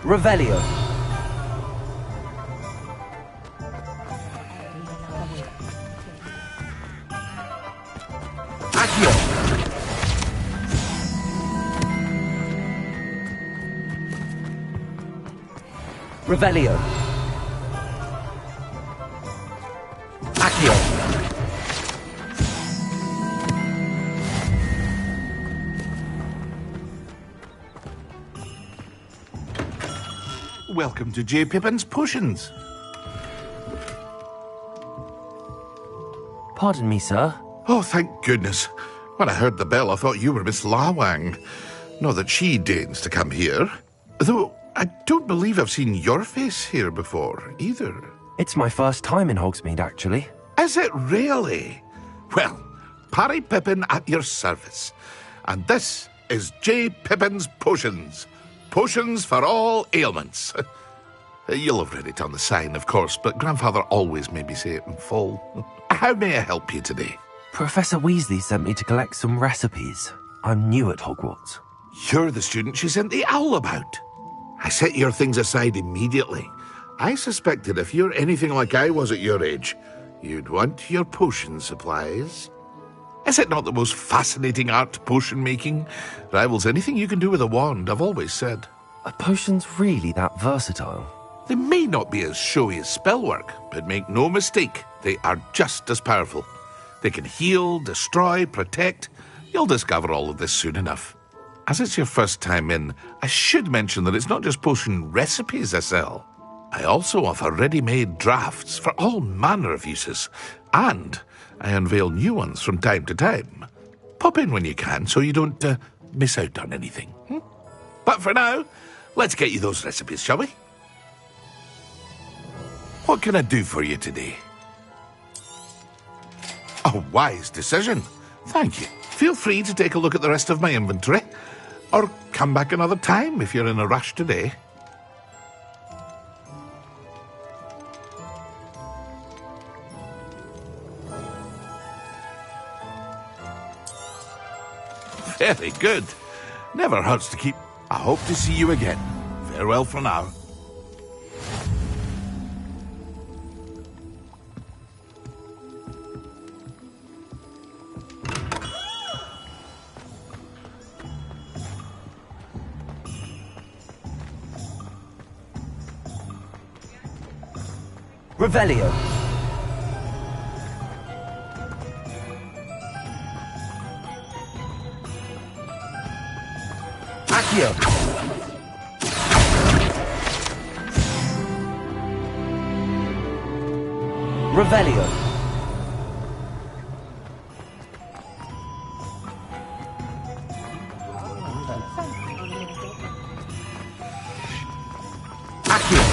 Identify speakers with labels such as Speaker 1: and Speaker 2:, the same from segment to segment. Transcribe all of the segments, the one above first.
Speaker 1: Revelio. Accio. Revelio. Accio.
Speaker 2: Welcome to J. Pippin's Potions.
Speaker 1: Pardon me, sir.
Speaker 2: Oh, thank goodness. When I heard the bell, I thought you were Miss Lawang. Not that she deigns to come here. Though I don't believe I've seen your face here before, either.
Speaker 1: It's my first time in Hogsmeade, actually.
Speaker 2: Is it really? Well, Parry Pippin at your service. And this is J. Pippin's Potions. Potions for all ailments. You'll have read it on the sign, of course, but Grandfather always made me say it in full. How may I help you today?
Speaker 1: Professor Weasley sent me to collect some recipes. I'm new at Hogwarts.
Speaker 2: You're the student she sent the owl about. I set your things aside immediately. I suspected if you're anything like I was at your age, you'd want your potion supplies. Is it not the most fascinating art, potion making? Rivals anything you can do with a wand, I've always said.
Speaker 1: Are potions really that versatile?
Speaker 2: They may not be as showy as spellwork, but make no mistake, they are just as powerful. They can heal, destroy, protect. You'll discover all of this soon enough. As it's your first time in, I should mention that it's not just potion recipes I sell. I also offer ready-made drafts for all manner of uses, and I unveil new ones from time to time. Pop in when you can so you don't miss out on anything. But for now, let's get you those recipes, shall we? What can I do for you today? A wise decision. Thank you. Feel free to take a look at the rest of my inventory, or come back another time if you're in a rush today. Very good. Never hurts to keep. I hope to see you again. Farewell for now.
Speaker 1: Revelio. Accio. Revelio. Accio.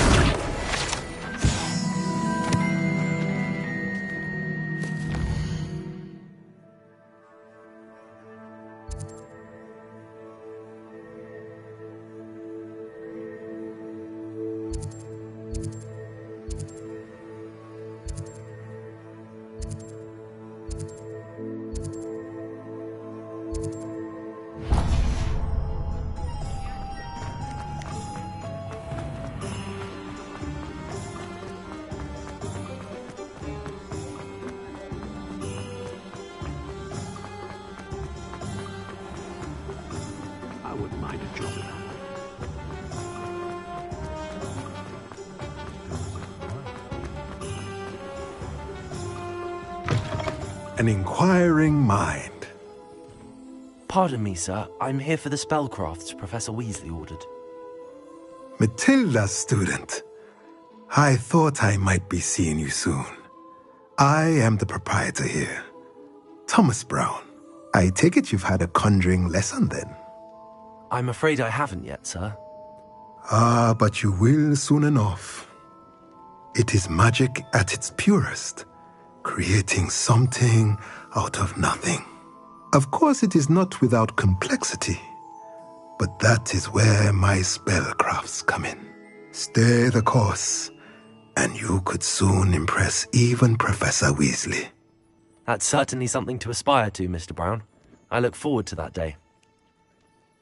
Speaker 3: I wouldn't mind a job in that.
Speaker 4: An inquiring mind.
Speaker 1: Pardon me, sir. I'm here for the spellcrafts Professor Weasley ordered.
Speaker 4: Matilda, student. I thought I might be seeing you soon. I am the proprietor here, Thomas Brown. I take it you've had a conjuring lesson then?
Speaker 1: I'm afraid I haven't yet, sir.
Speaker 4: Ah, but you will soon enough. It is magic at its purest, creating something out of nothing. Of course, it is not without complexity, but that is where my spellcrafts come in. Stay the course, and you could soon impress even Professor Weasley.
Speaker 1: That's certainly something to aspire to, Mr. Brown. I look forward to that day.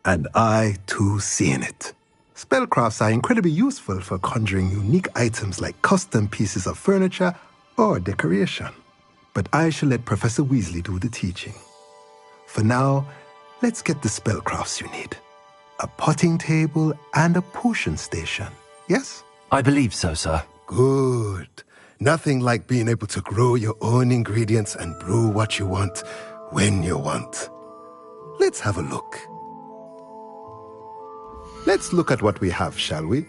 Speaker 4: And I, too, seeing it. Spellcrafts are incredibly useful for conjuring unique items like custom pieces of furniture or decoration. But I shall let Professor Weasley do the teaching. For now, let's get the spellcrafts you need. A potting table and a potion station, yes?
Speaker 1: I believe so, sir.
Speaker 4: Good. Nothing like being able to grow your own ingredients and brew what you want when you want. Let's have a look. Let's look at what we have, shall we?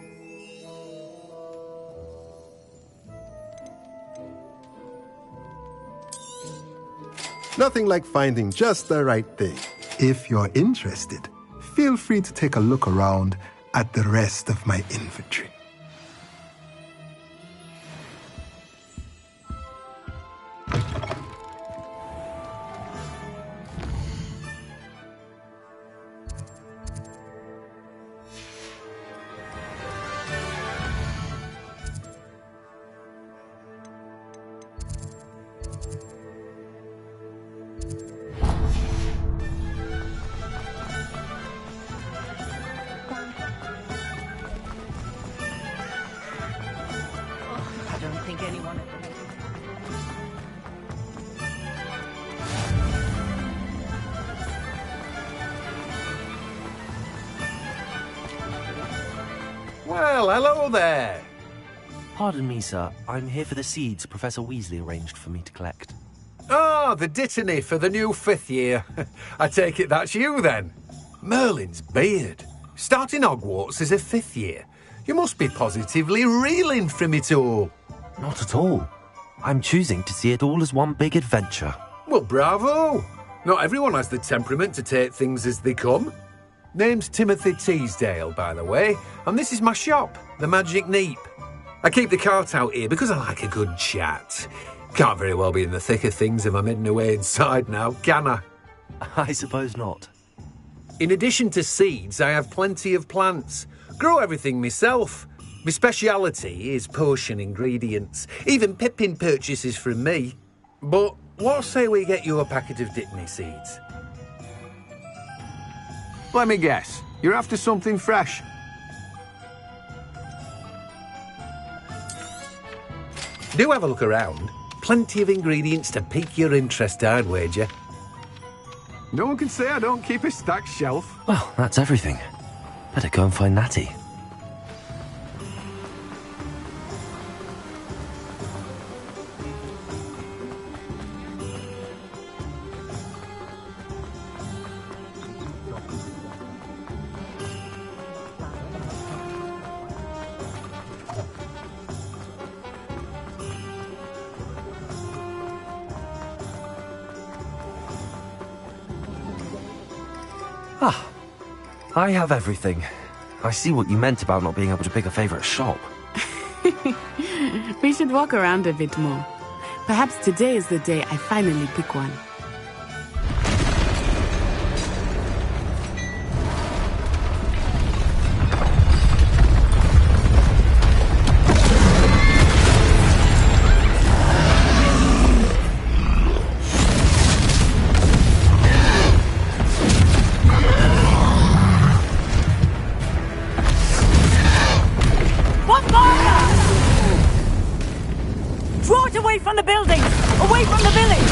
Speaker 4: Nothing like finding just the right thing. If you're interested, feel free to take a look around at the rest of my inventory.
Speaker 5: I don't think anyone...
Speaker 3: Well, hello there.
Speaker 1: Pardon me, sir. I'm here for the seeds Professor Weasley arranged for me to collect.
Speaker 3: Ah, the dittany for the new 5th year. I take it that's you, then. Merlin's beard. Starting Hogwarts as a 5th year. You must be positively reeling from it all.
Speaker 1: Not at all. I'm choosing to see it all as one big adventure.
Speaker 3: Well, bravo. Not everyone has the temperament to take things as they come. Name's Timothy Teasdale, by the way, and this is my shop, the Magic Neep. I keep the cart out here because I like a good chat. Can't very well be in the thick of things if I'm heading away inside now, can I?
Speaker 1: I suppose not.
Speaker 3: In addition to seeds, I have plenty of plants. Grow everything myself. My speciality is potion ingredients. Even Pippin purchases from me. But what say we get you a packet of Dittany seeds? Let me guess. You're after something fresh. Do have a look around. Plenty of ingredients to pique your interest, I'd wager. No one can say I don't keep a stacked shelf.
Speaker 1: Well, that's everything. Better go and find Natty. Ah, I have everything. I see what you meant about not being able to pick a favourite shop.
Speaker 6: We should walk around a bit more. Perhaps today is the day I finally pick one.
Speaker 5: Draw it away from the buildings! Away from the village!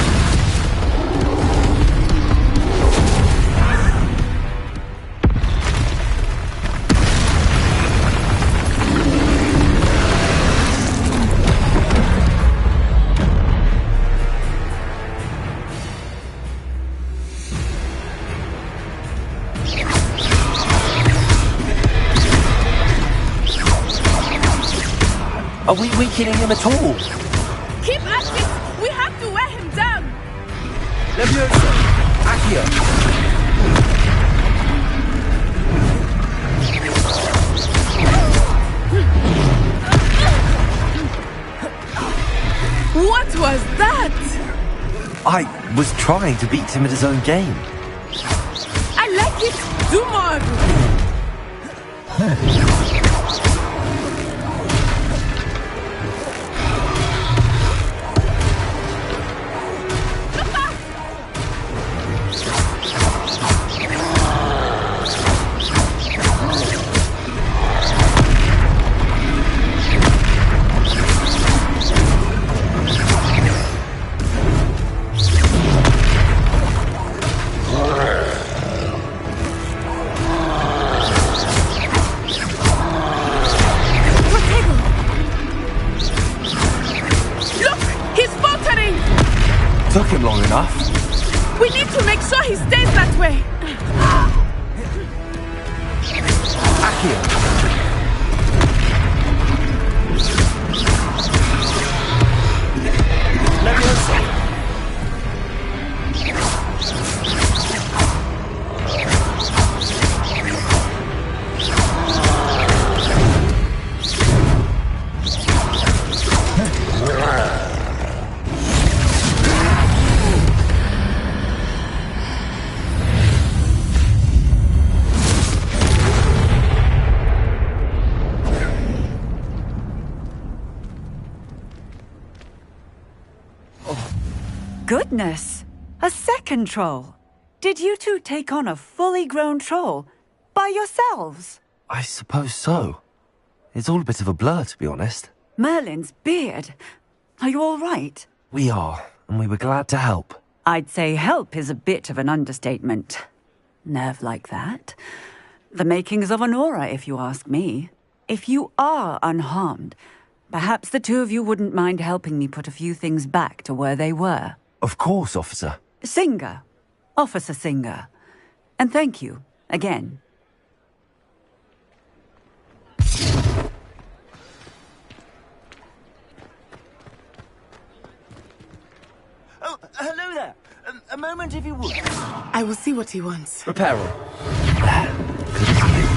Speaker 1: Are we weakening him at all?
Speaker 6: Keep at it! We have to wear him down!
Speaker 1: Leviosa! Accio!
Speaker 6: What was that?
Speaker 1: I was trying to beat him at his own game.
Speaker 6: I like it! Do more! sure he stays that way.
Speaker 1: Accio! Leviosa!
Speaker 5: Goodness! A second troll! Did you two take on a fully grown troll? By yourselves?
Speaker 1: I suppose so. It's all a bit of a blur, to be honest.
Speaker 5: Merlin's beard. Are you all right?
Speaker 1: We are, and we were glad to help.
Speaker 5: I'd say help is a bit of an understatement. Nerve like that. The makings of an aura, if you ask me. If you are unharmed, perhaps the two of you wouldn't mind helping me put a few things back to where they were.
Speaker 1: Of course, officer.
Speaker 5: Singer. Officer Singer. And thank you, again.
Speaker 1: Oh, hello there. A moment, if you would.
Speaker 6: I will see what he wants.
Speaker 1: Reparo. Good to see you.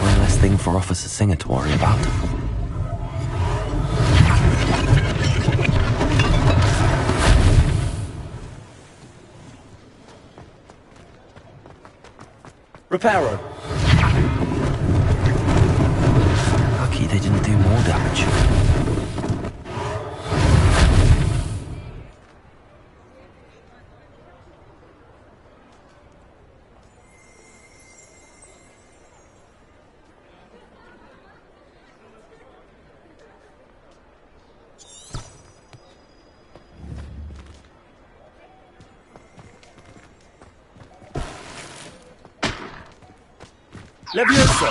Speaker 1: One less thing for Officer Singer to worry about. Reparo. Lucky they didn't do more damage. Levioso!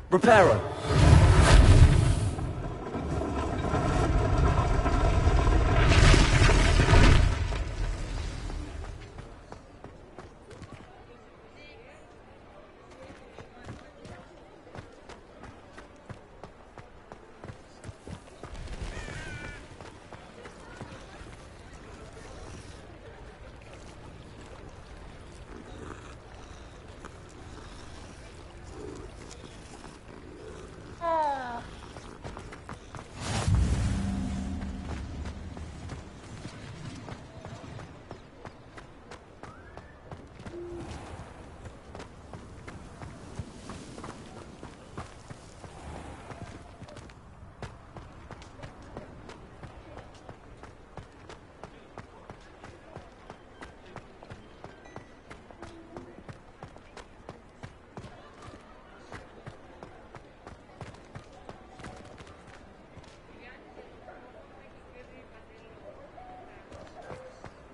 Speaker 1: Reparo!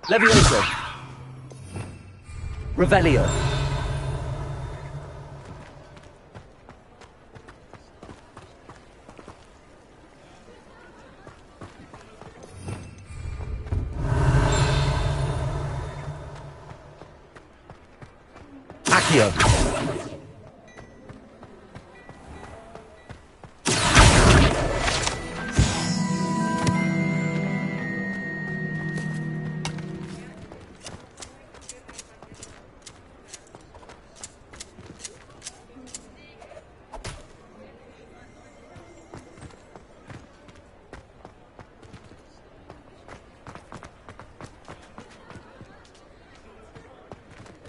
Speaker 1: Levioso! Revelio! Accio!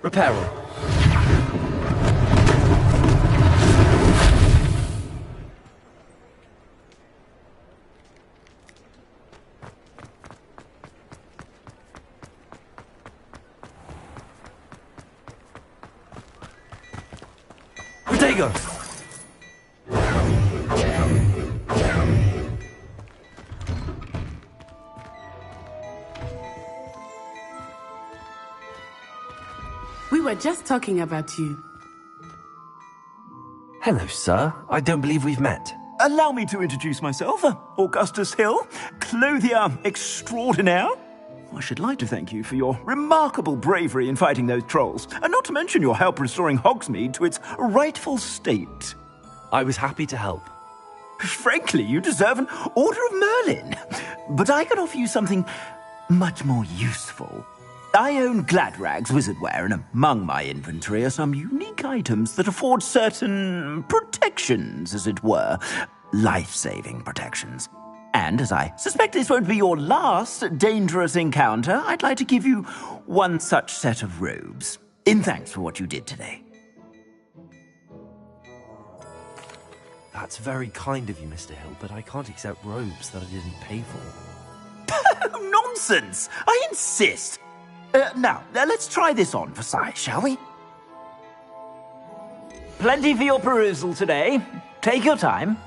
Speaker 1: Reparo. Protego.
Speaker 6: We were just talking about you.
Speaker 1: Hello, sir. I don't believe we've met.
Speaker 7: Allow me to introduce myself, Augustus Hill, clothier extraordinaire. I should like to thank you for your remarkable bravery in fighting those trolls, and not to mention your help restoring Hogsmeade to its rightful state.
Speaker 1: I was happy to help.
Speaker 7: Frankly, you deserve an Order of Merlin. But I can offer you something much more useful. I own Gladrag's wizardware, and among my inventory are some unique items that afford certain protections, as it were. Life-saving protections. And as I suspect this won't be your last dangerous encounter, I'd like to give you one such set of robes, in thanks for what you did today.
Speaker 1: That's very kind of you, Mr. Hill, but I can't accept robes that I didn't pay for.
Speaker 7: Nonsense! I insist! Now, let's try this on for size, shall we? Plenty for your perusal today. Take your time.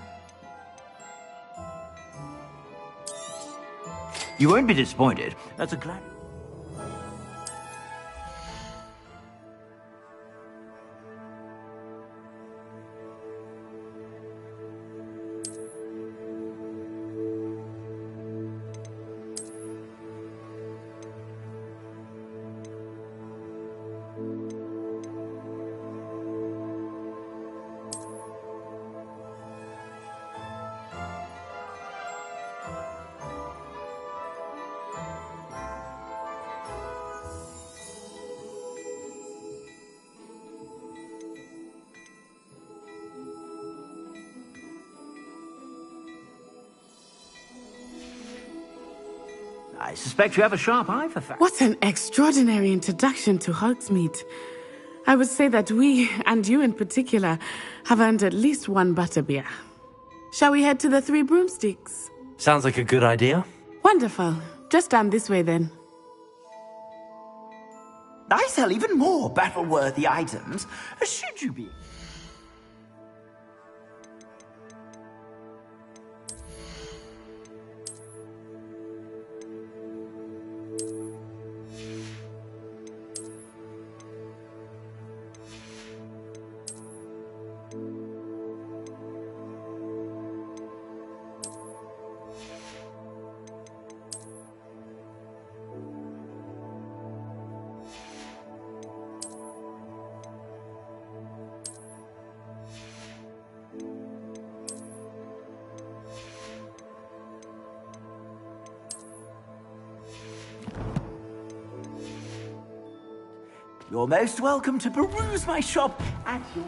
Speaker 7: You won't be disappointed. That's a glad... I suspect you have a sharp eye for facts.
Speaker 6: What an extraordinary introduction to Hogsmeade. I would say that we, and you in particular, have earned at least one butterbeer. Shall we head to the Three Broomsticks?
Speaker 1: Sounds like a good idea.
Speaker 6: Wonderful. Just down this way then.
Speaker 7: I sell even more battle-worthy items. Should you be... You're most welcome to peruse my shop at your...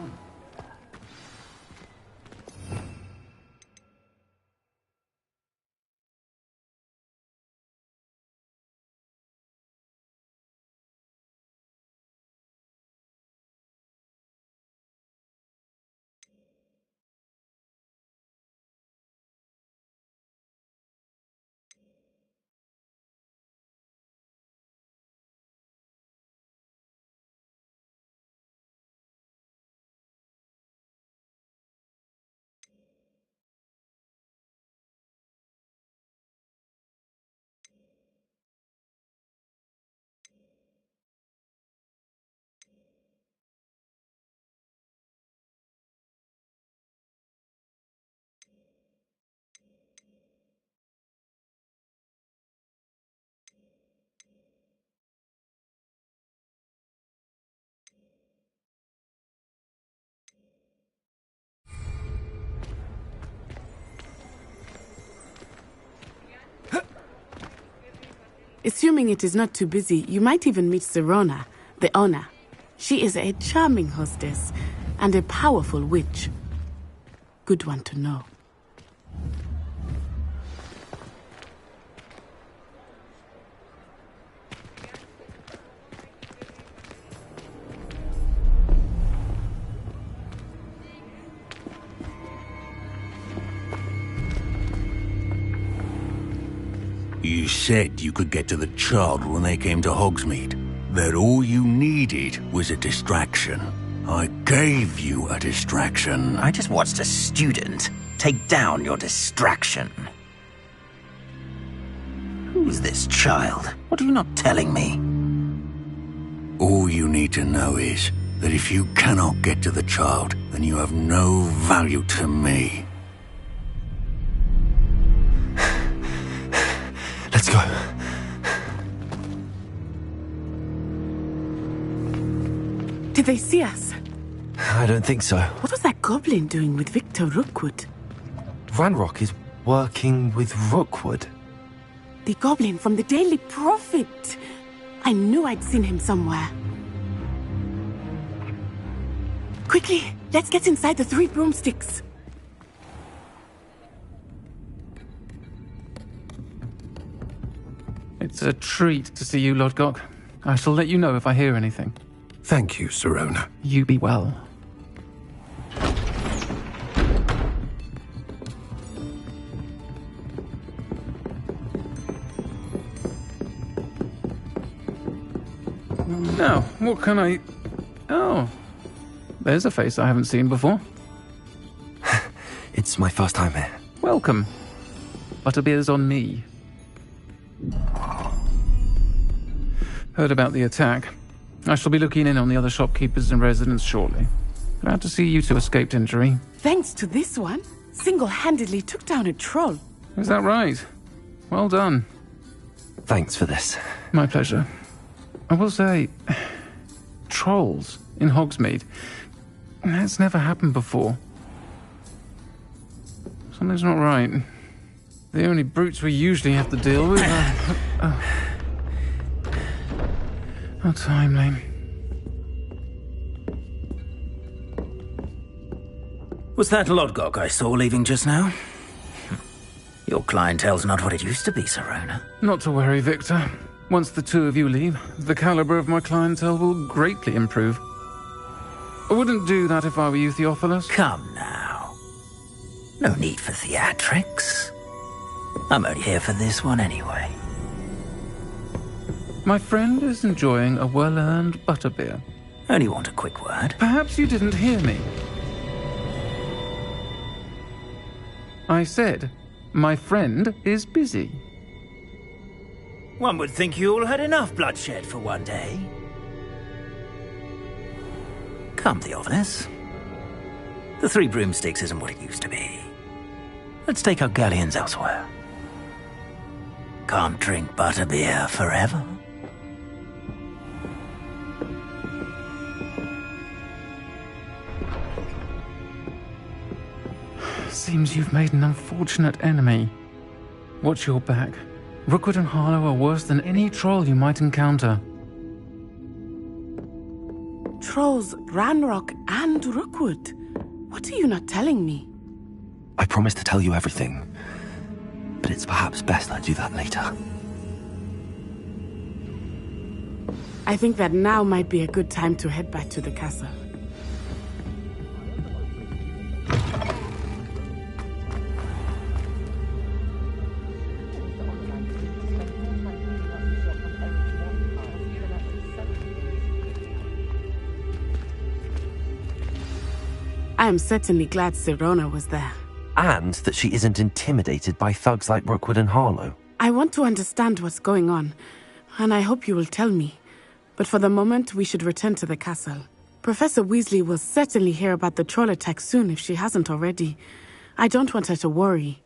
Speaker 6: Assuming it is not too busy, you might even meet Serona, the owner. She is a charming hostess and a powerful witch. Good one to know.
Speaker 8: You said you could get to the child when they came to Hogsmeade. That all you needed was a distraction. I gave you a distraction.
Speaker 7: I just watched a student take down your distraction. Who's this child? What are you not telling me?
Speaker 8: All you need to know is that if you cannot get to the child, then you have no value to me.
Speaker 1: Let's go.
Speaker 6: Did they see us?
Speaker 1: I don't think so.
Speaker 6: What was that goblin doing with Victor Rookwood?
Speaker 1: Ranrock is working with Rookwood.
Speaker 6: The goblin from the Daily Prophet. I knew I'd seen him somewhere. Quickly, let's get inside the 3 broomsticks.
Speaker 9: It's a treat to see you, Lodgok. I shall let you know if I hear anything.
Speaker 3: Thank you, Sirona.
Speaker 9: You be well. Now, what can I... Oh, there's a face I haven't seen before.
Speaker 1: It's my first time here.
Speaker 9: Welcome. Butterbeer's on me. Heard about the attack. I shall be looking in on the other shopkeepers and residents shortly. Glad to see you two escaped injury.
Speaker 6: Thanks to this one, single-handedly took down a troll.
Speaker 9: Is that right? Well done.
Speaker 1: Thanks for this.
Speaker 9: My pleasure. I will say, trolls in Hogsmeade. That's never happened before. Something's not right. The only brutes we usually have to deal with are... How timely.
Speaker 7: Was that Lodgok I saw leaving just now? Your clientele's not what it used to be, Sirona.
Speaker 9: Not to worry, Victor. Once the two of you leave, the caliber of my clientele will greatly improve. I wouldn't do that if I were you, Theophilus.
Speaker 7: Come now. No need for theatrics. I'm only here for this one anyway.
Speaker 9: My friend is enjoying a well-earned butterbeer.
Speaker 7: Only want a quick word.
Speaker 9: Perhaps you didn't hear me. I said, my friend is busy.
Speaker 7: One would think you all had enough bloodshed for one day. Come, Theophilus. The 3 broomsticks isn't what it used to be. Let's take our galleons elsewhere. Can't drink butterbeer forever.
Speaker 9: Seems you've made an unfortunate enemy. Watch your back. Rookwood and Harlow are worse than any troll you might encounter.
Speaker 6: Trolls, Ranrock, and Rookwood. What are you not telling me?
Speaker 1: I promise to tell you everything, but it's perhaps best I do that later.
Speaker 6: I think that now might be a good time to head back to the castle. I am certainly glad Sirona was there.
Speaker 1: And that she isn't intimidated by thugs like Rookwood and Harlow.
Speaker 6: I want to understand what's going on, and I hope you will tell me. But for the moment, we should return to the castle. Professor Weasley will certainly hear about the troll attack soon if she hasn't already. I don't want her to worry.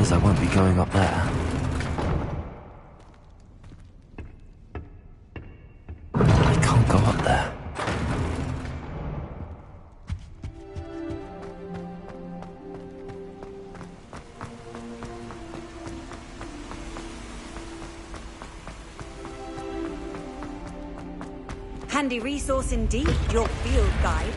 Speaker 1: suppose I won't be going up there. I can't go up there.
Speaker 10: Handy resource indeed, your field guide.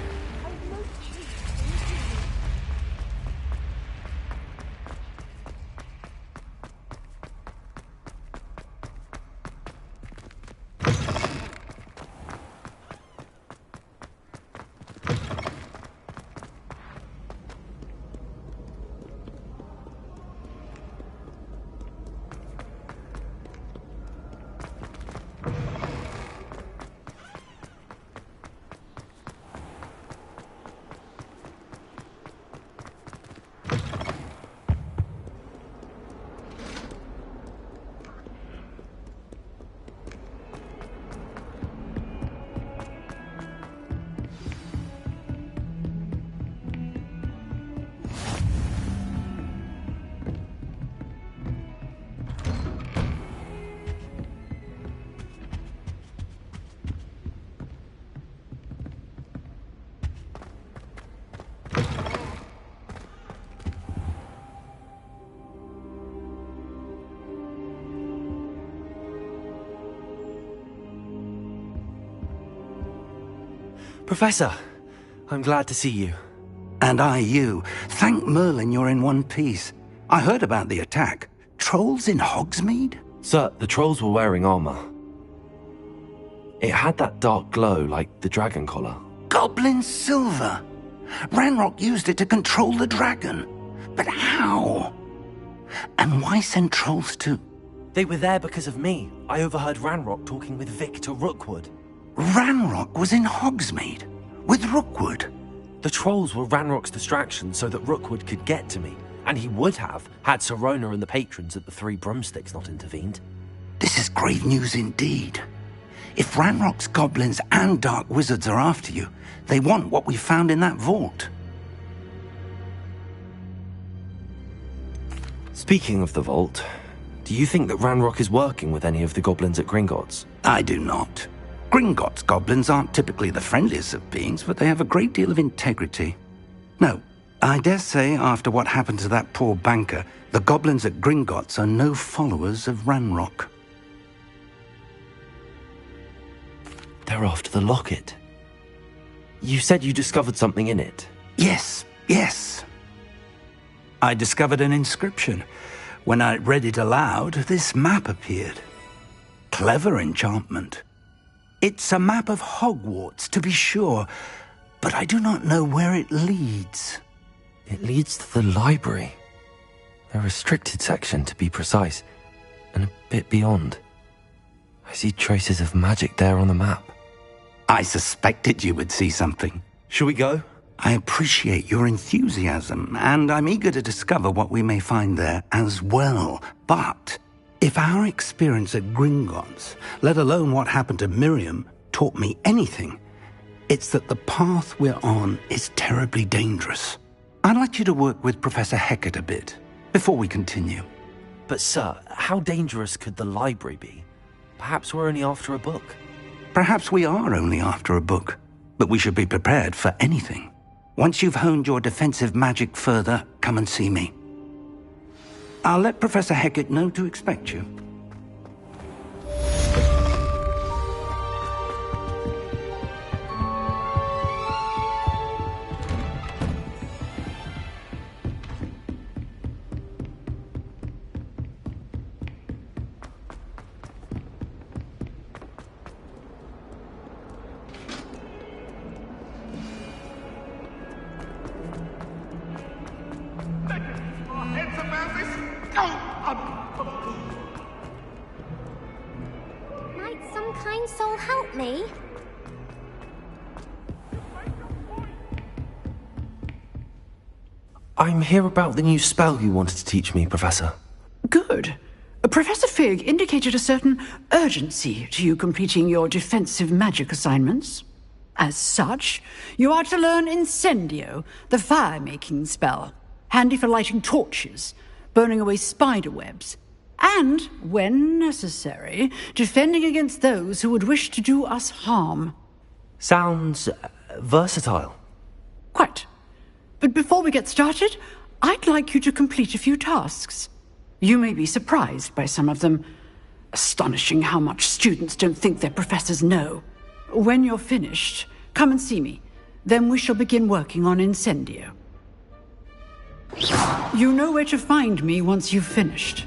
Speaker 1: Professor, I'm glad to see you.
Speaker 11: And I you. Thank Merlin you're in one piece. I heard about the attack. Trolls in Hogsmeade?
Speaker 1: Sir, the trolls were wearing armor. It had that dark glow like the dragon collar.
Speaker 11: Goblin silver! Ranrock used it to control the dragon. But how? And why send trolls too?
Speaker 1: They were there because of me. I overheard Ranrock talking with Victor Rookwood.
Speaker 11: Ranrock was in Hogsmeade? With Rookwood?
Speaker 1: The trolls were Ranrock's distraction so that Rookwood could get to me. And he would have, had Sirona and the patrons at the Three Broomsticks not intervened.
Speaker 11: This is grave news indeed. If Ranrock's goblins and dark wizards are after you, they want what we found in that vault.
Speaker 1: Speaking of the vault, do you think that Ranrock is working with any of the goblins at Gringotts?
Speaker 11: I do not. Gringotts goblins aren't typically the friendliest of beings, but they have a great deal of integrity. No, I dare say after what happened to that poor banker, the goblins at Gringotts are no followers of Ranrock.
Speaker 1: They're after the locket. You said you discovered something in it.
Speaker 11: Yes. I discovered an inscription. When I read it aloud, this map appeared. Clever enchantment. It's a map of Hogwarts, to be sure, but I do not know where it leads.
Speaker 1: It leads to the library. A restricted section, to be precise, and a bit beyond. I see traces of magic there on the map.
Speaker 11: I suspected you would see something.
Speaker 1: Shall we go?
Speaker 11: I appreciate your enthusiasm, and I'm eager to discover what we may find there as well. But if our experience at Gringotts, let alone what happened to Miriam, taught me anything, it's that the path we're on is terribly dangerous. I'd like you to work with Professor Hecat a bit before we continue.
Speaker 1: But sir, how dangerous could the library be? Perhaps we're only after a book.
Speaker 11: Perhaps we are only after a book, but we should be prepared for anything. Once you've honed your defensive magic further, come and see me. I'll let Professor Hecat know to expect you.
Speaker 12: Might some kind soul help me?
Speaker 1: I'm here about the new spell you wanted to teach me, Professor.
Speaker 13: Good. Professor Fig indicated a certain urgency to you completing your defensive magic assignments. As such, you are to learn Incendio, the fire-making spell, handy for lighting torches, burning away spider webs, and, when necessary, defending against those who would wish to do us harm.
Speaker 1: Sounds versatile.
Speaker 13: Quite. But before we get started, I'd like you to complete a few tasks. You may be surprised by some of them. Astonishing how much students don't think their professors know. When you're finished, come and see me. Then we shall begin working on Incendio. You know where to find me once you've finished.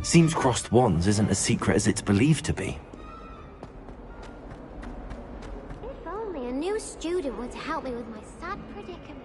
Speaker 1: Seems crossed wands isn't as secret as it's believed to be.
Speaker 12: If only a new student were to help me with my sad predicament.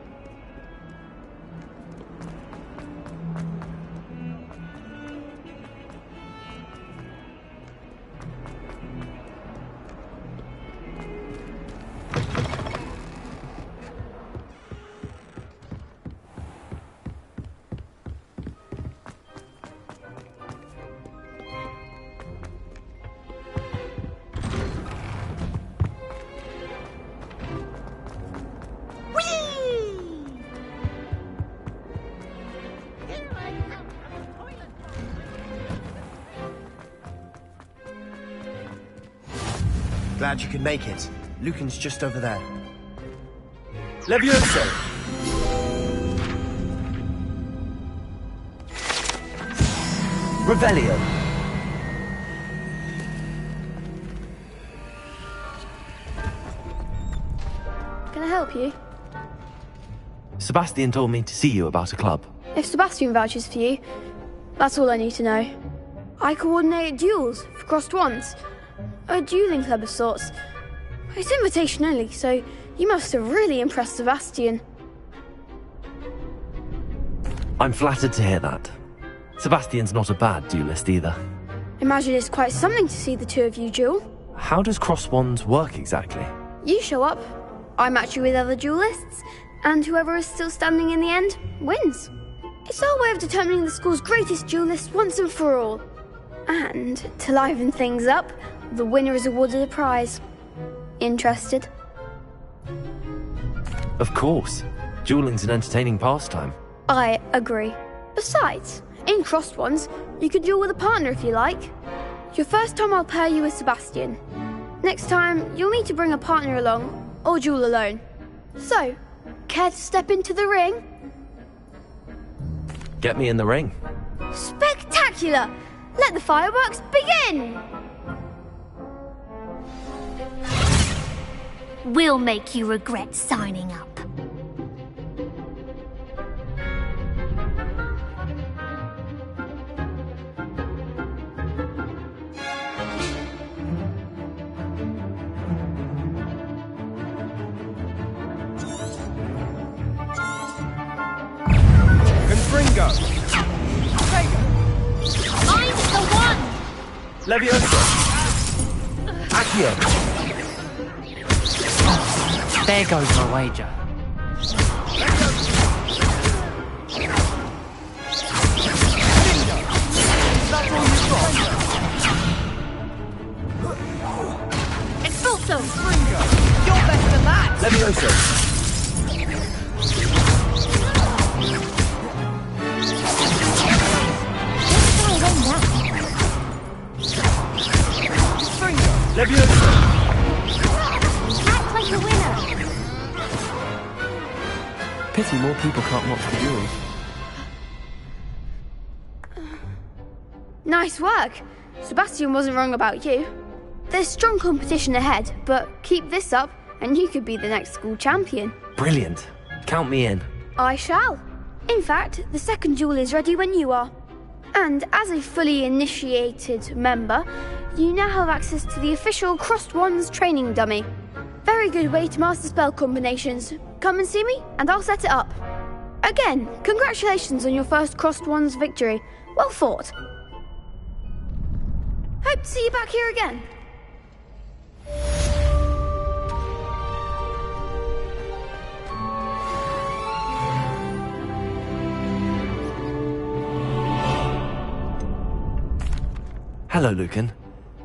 Speaker 14: Glad you could make it. Lucan's just over there. Levioso! Revelio!
Speaker 15: Can I help you?
Speaker 1: Sebastian told me to see you about a club.
Speaker 15: If Sebastian vouches for you, that's all I need to know. I coordinate duels for crossed wands. A dueling club of sorts. It's invitation only, so you must have really impressed Sebastian.
Speaker 1: I'm flattered to hear that. Sebastian's not a bad duelist either.
Speaker 15: Imagine it's quite something to see the two of you duel.
Speaker 1: How does cross wands work exactly?
Speaker 15: You show up, I match you with other duelists, and whoever is still standing in the end wins. It's our way of determining the school's greatest duelist once and for all. And, to liven things up, the winner is awarded a prize. Interested?
Speaker 1: Of course. Dueling's an entertaining pastime.
Speaker 15: I agree. Besides, in crossed ones, you could duel with a partner if you like. Your first time I'll pair you with Sebastian. Next time, you'll need to bring a partner along, or duel alone. So, care to step into the ring?
Speaker 1: Get me in the ring.
Speaker 15: Spectacular! Let the fireworks begin!
Speaker 12: We'll make you regret signing up.
Speaker 14: Confringo!
Speaker 12: I'm the one!
Speaker 14: Levioso! Accio!
Speaker 16: There goes my wager.
Speaker 12: Expulso!
Speaker 16: You're best at that!
Speaker 14: Levioso! Levioso!
Speaker 12: Act like the winner!
Speaker 1: Pity more people can't watch the duels.
Speaker 15: Nice work. Sebastian wasn't wrong about you. There's strong competition ahead, but keep this up and you could be the next school champion.
Speaker 1: Brilliant. Count me in.
Speaker 15: I shall. In fact, the second duel is ready when you are. And as a fully initiated member, you now have access to the official Crossed Wands training dummy. Very good way to master spell combinations. Come and see me, and I'll set it up. Again, congratulations on your first Crossed Wands victory. Well fought. Hope to see you back here again.
Speaker 1: Hello, Lucan.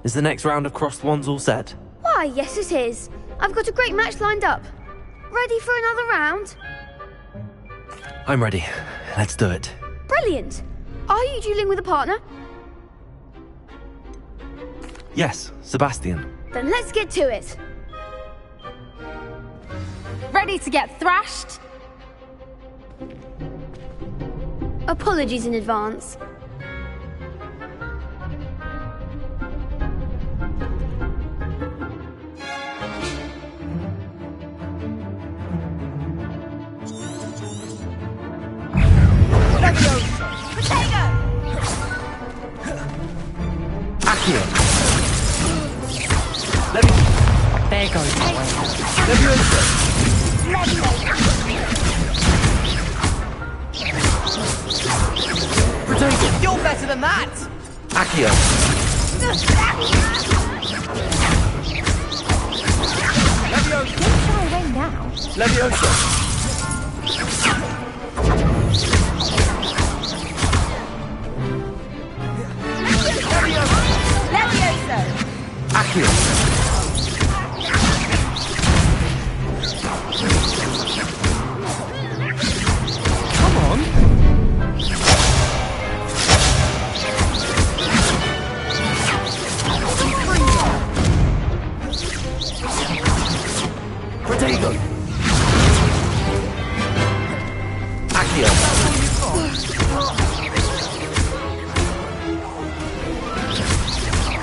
Speaker 1: Is the next round of crossed wands all set?
Speaker 15: Why, yes it is. I've got a great match lined up. Ready for another round?
Speaker 1: I'm ready. Let's do it.
Speaker 15: Brilliant. Are you dueling with a partner?
Speaker 1: Yes, Sebastian.
Speaker 15: Then let's get to it.
Speaker 17: Ready to get thrashed?
Speaker 15: Apologies in advance.
Speaker 16: There goes my way. You're better than that!
Speaker 1: Accio.
Speaker 16: Leviosa!
Speaker 17: Don't shy away now.
Speaker 16: Leviosa!
Speaker 17: Leviosa!
Speaker 1: Accio.
Speaker 16: Come on!
Speaker 1: Protego. Accio.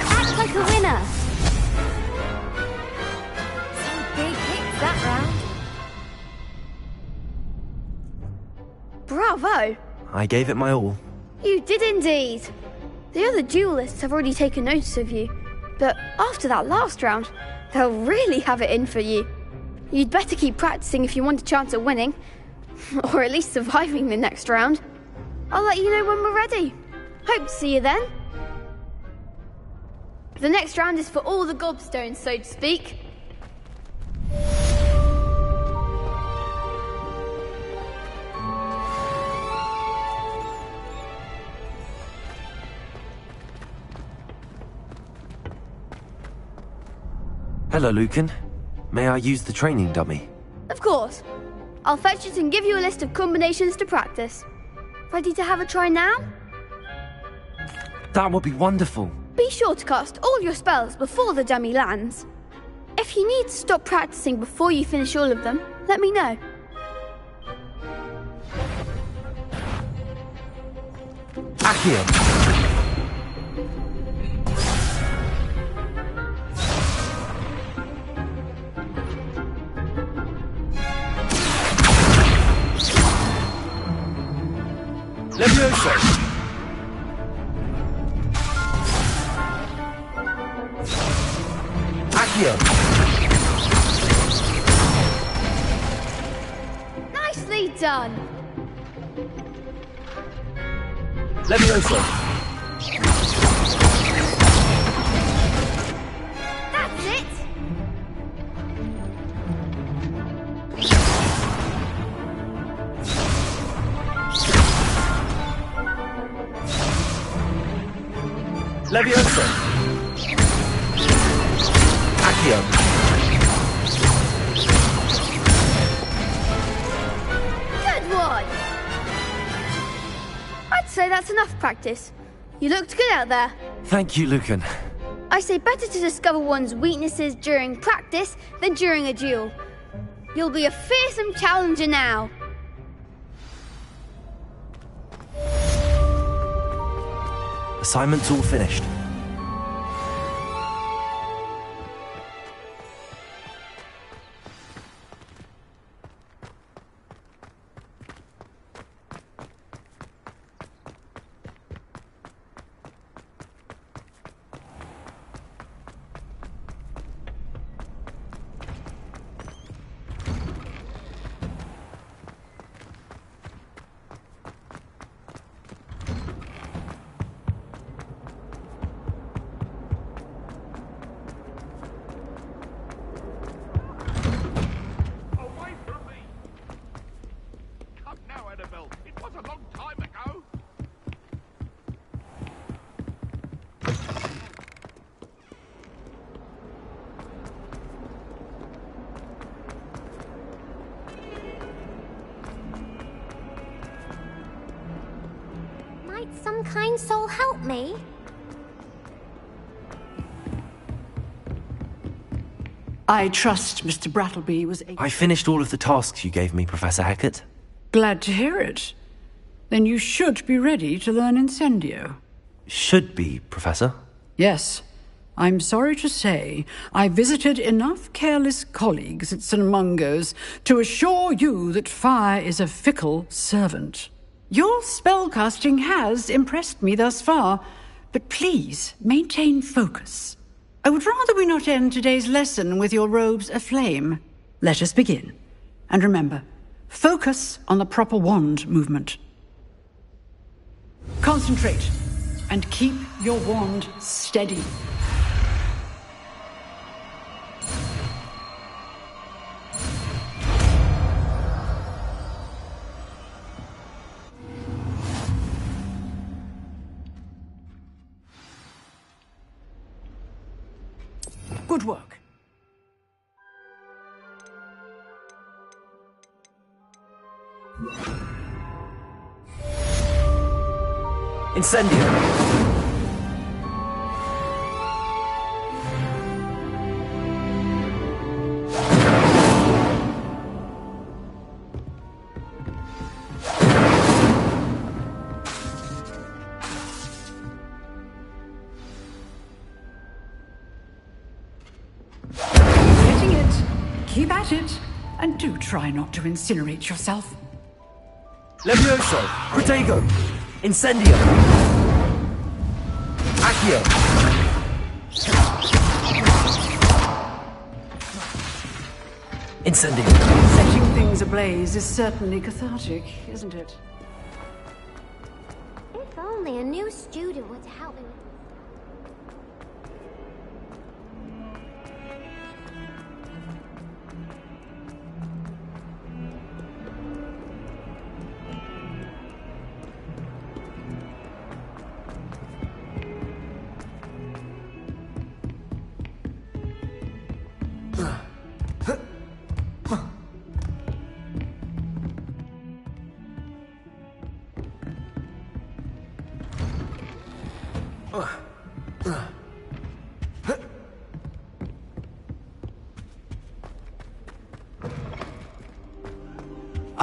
Speaker 12: Act like a winner. Some big hits that round.
Speaker 15: Bravo!
Speaker 1: I gave it my all.
Speaker 15: You did indeed. The other duelists have already taken notice of you, but after that last round, they'll really have it in for you. You'd better keep practicing if you want a chance at winning, or at least surviving the next round. I'll let you know when we're ready. Hope to see you then. The next round is for all the gobstones, so to speak.
Speaker 1: Hello, Lucan. May I use the training dummy?
Speaker 15: Of course. I'll fetch it and give you a list of combinations to practice. Ready to have a try now?
Speaker 1: That would be wonderful.
Speaker 15: Be sure to cast all your spells before the dummy lands. If you need to stop practicing before you finish all of them, let me know.
Speaker 1: Accio.
Speaker 14: Leviosa!
Speaker 1: Accio.
Speaker 15: Nicely done.
Speaker 14: Leviosa!
Speaker 15: That's it.
Speaker 14: Leviosa!
Speaker 1: Accio.
Speaker 15: Good one. I'd say that's enough practice. You looked good out there.
Speaker 1: Thank you, Lucan.
Speaker 15: I say better to discover one's weaknesses during practice than during a duel. You'll be a fearsome challenger now.
Speaker 1: Assignment's all finished.
Speaker 12: Kind soul help me?
Speaker 13: I trust Mr. Brattleby was able...
Speaker 1: I finished all of the tasks you gave me, Professor Hackett.
Speaker 13: Glad to hear it. Then you should be ready to learn Incendio.
Speaker 1: Should be, Professor.
Speaker 13: Yes. I'm sorry to say, I visited enough careless colleagues at St. Mungo's to assure you that fire is a fickle servant. Your spellcasting has impressed me thus far, but please maintain focus. I would rather we not end today's lesson with your robes aflame. Let us begin. And remember, focus on the proper wand movement. Concentrate, and keep your wand steady. Good work.
Speaker 1: Incendio!
Speaker 13: Getting it. Keep at it. And do try not to incinerate yourself.
Speaker 1: Levioso! Protego! Incendio! Accio! Incendio!
Speaker 13: Setting things ablaze is certainly cathartic, isn't it?
Speaker 12: If only a new student would help me with...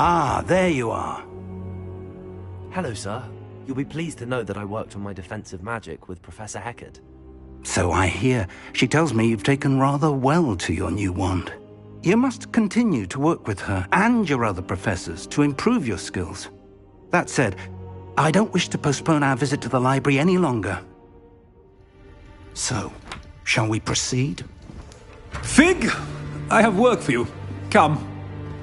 Speaker 11: Ah, there you are.
Speaker 1: Hello, sir. You'll be pleased to know that I worked on my defensive magic with Professor Hackett.
Speaker 11: So I hear. She tells me you've taken rather well to your new wand. You must continue to work with her and your other professors to improve your skills. That said, I don't wish to postpone our visit to the library any longer. So, shall we proceed?
Speaker 14: Fig! I have work for you. Come.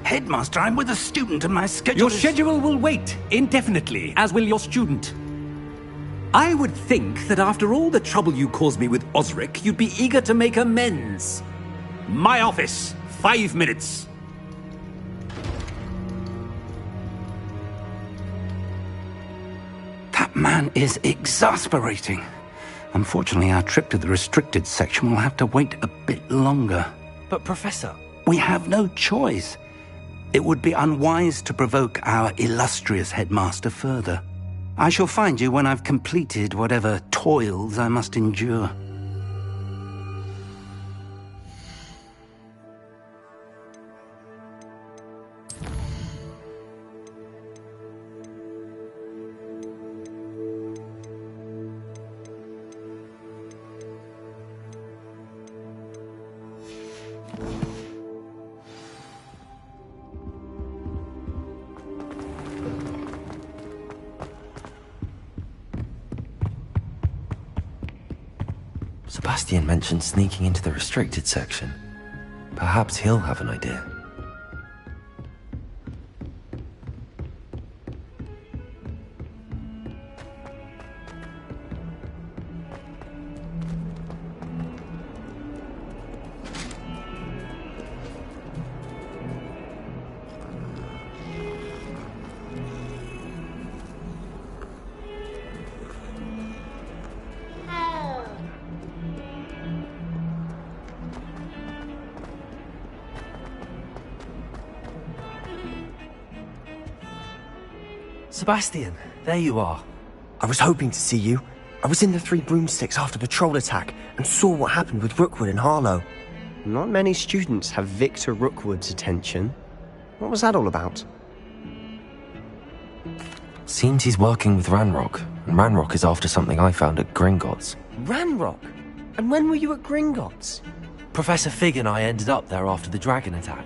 Speaker 11: Headmaster, I'm with a student and my schedule
Speaker 14: Your schedule will wait indefinitely, as will your student. I would think that after all the trouble you caused me with Osric, you'd be eager to make amends. My office, 5 minutes.
Speaker 11: That man is exasperating. Unfortunately, our trip to the restricted section will have to wait a bit longer.
Speaker 1: But, Professor...
Speaker 11: We have no choice. It would be unwise to provoke our illustrious headmaster further. I shall find you when I've completed whatever toils I must endure.
Speaker 1: Sebastian mentioned sneaking into the restricted section. Perhaps he'll have an idea. Sebastian, there you are.
Speaker 18: was hoping to see you. I was in the Three Broomsticks after the troll attack and saw what happened with Rookwood and Harlow. Not many students have Victor Rookwood's attention. What was that all about?
Speaker 1: Seems he's working with Ranrock, and Ranrock is after something I found at Gringotts.
Speaker 18: Ranrock? And when were you at Gringotts?
Speaker 1: Professor Fig and I ended up there after the dragon attack.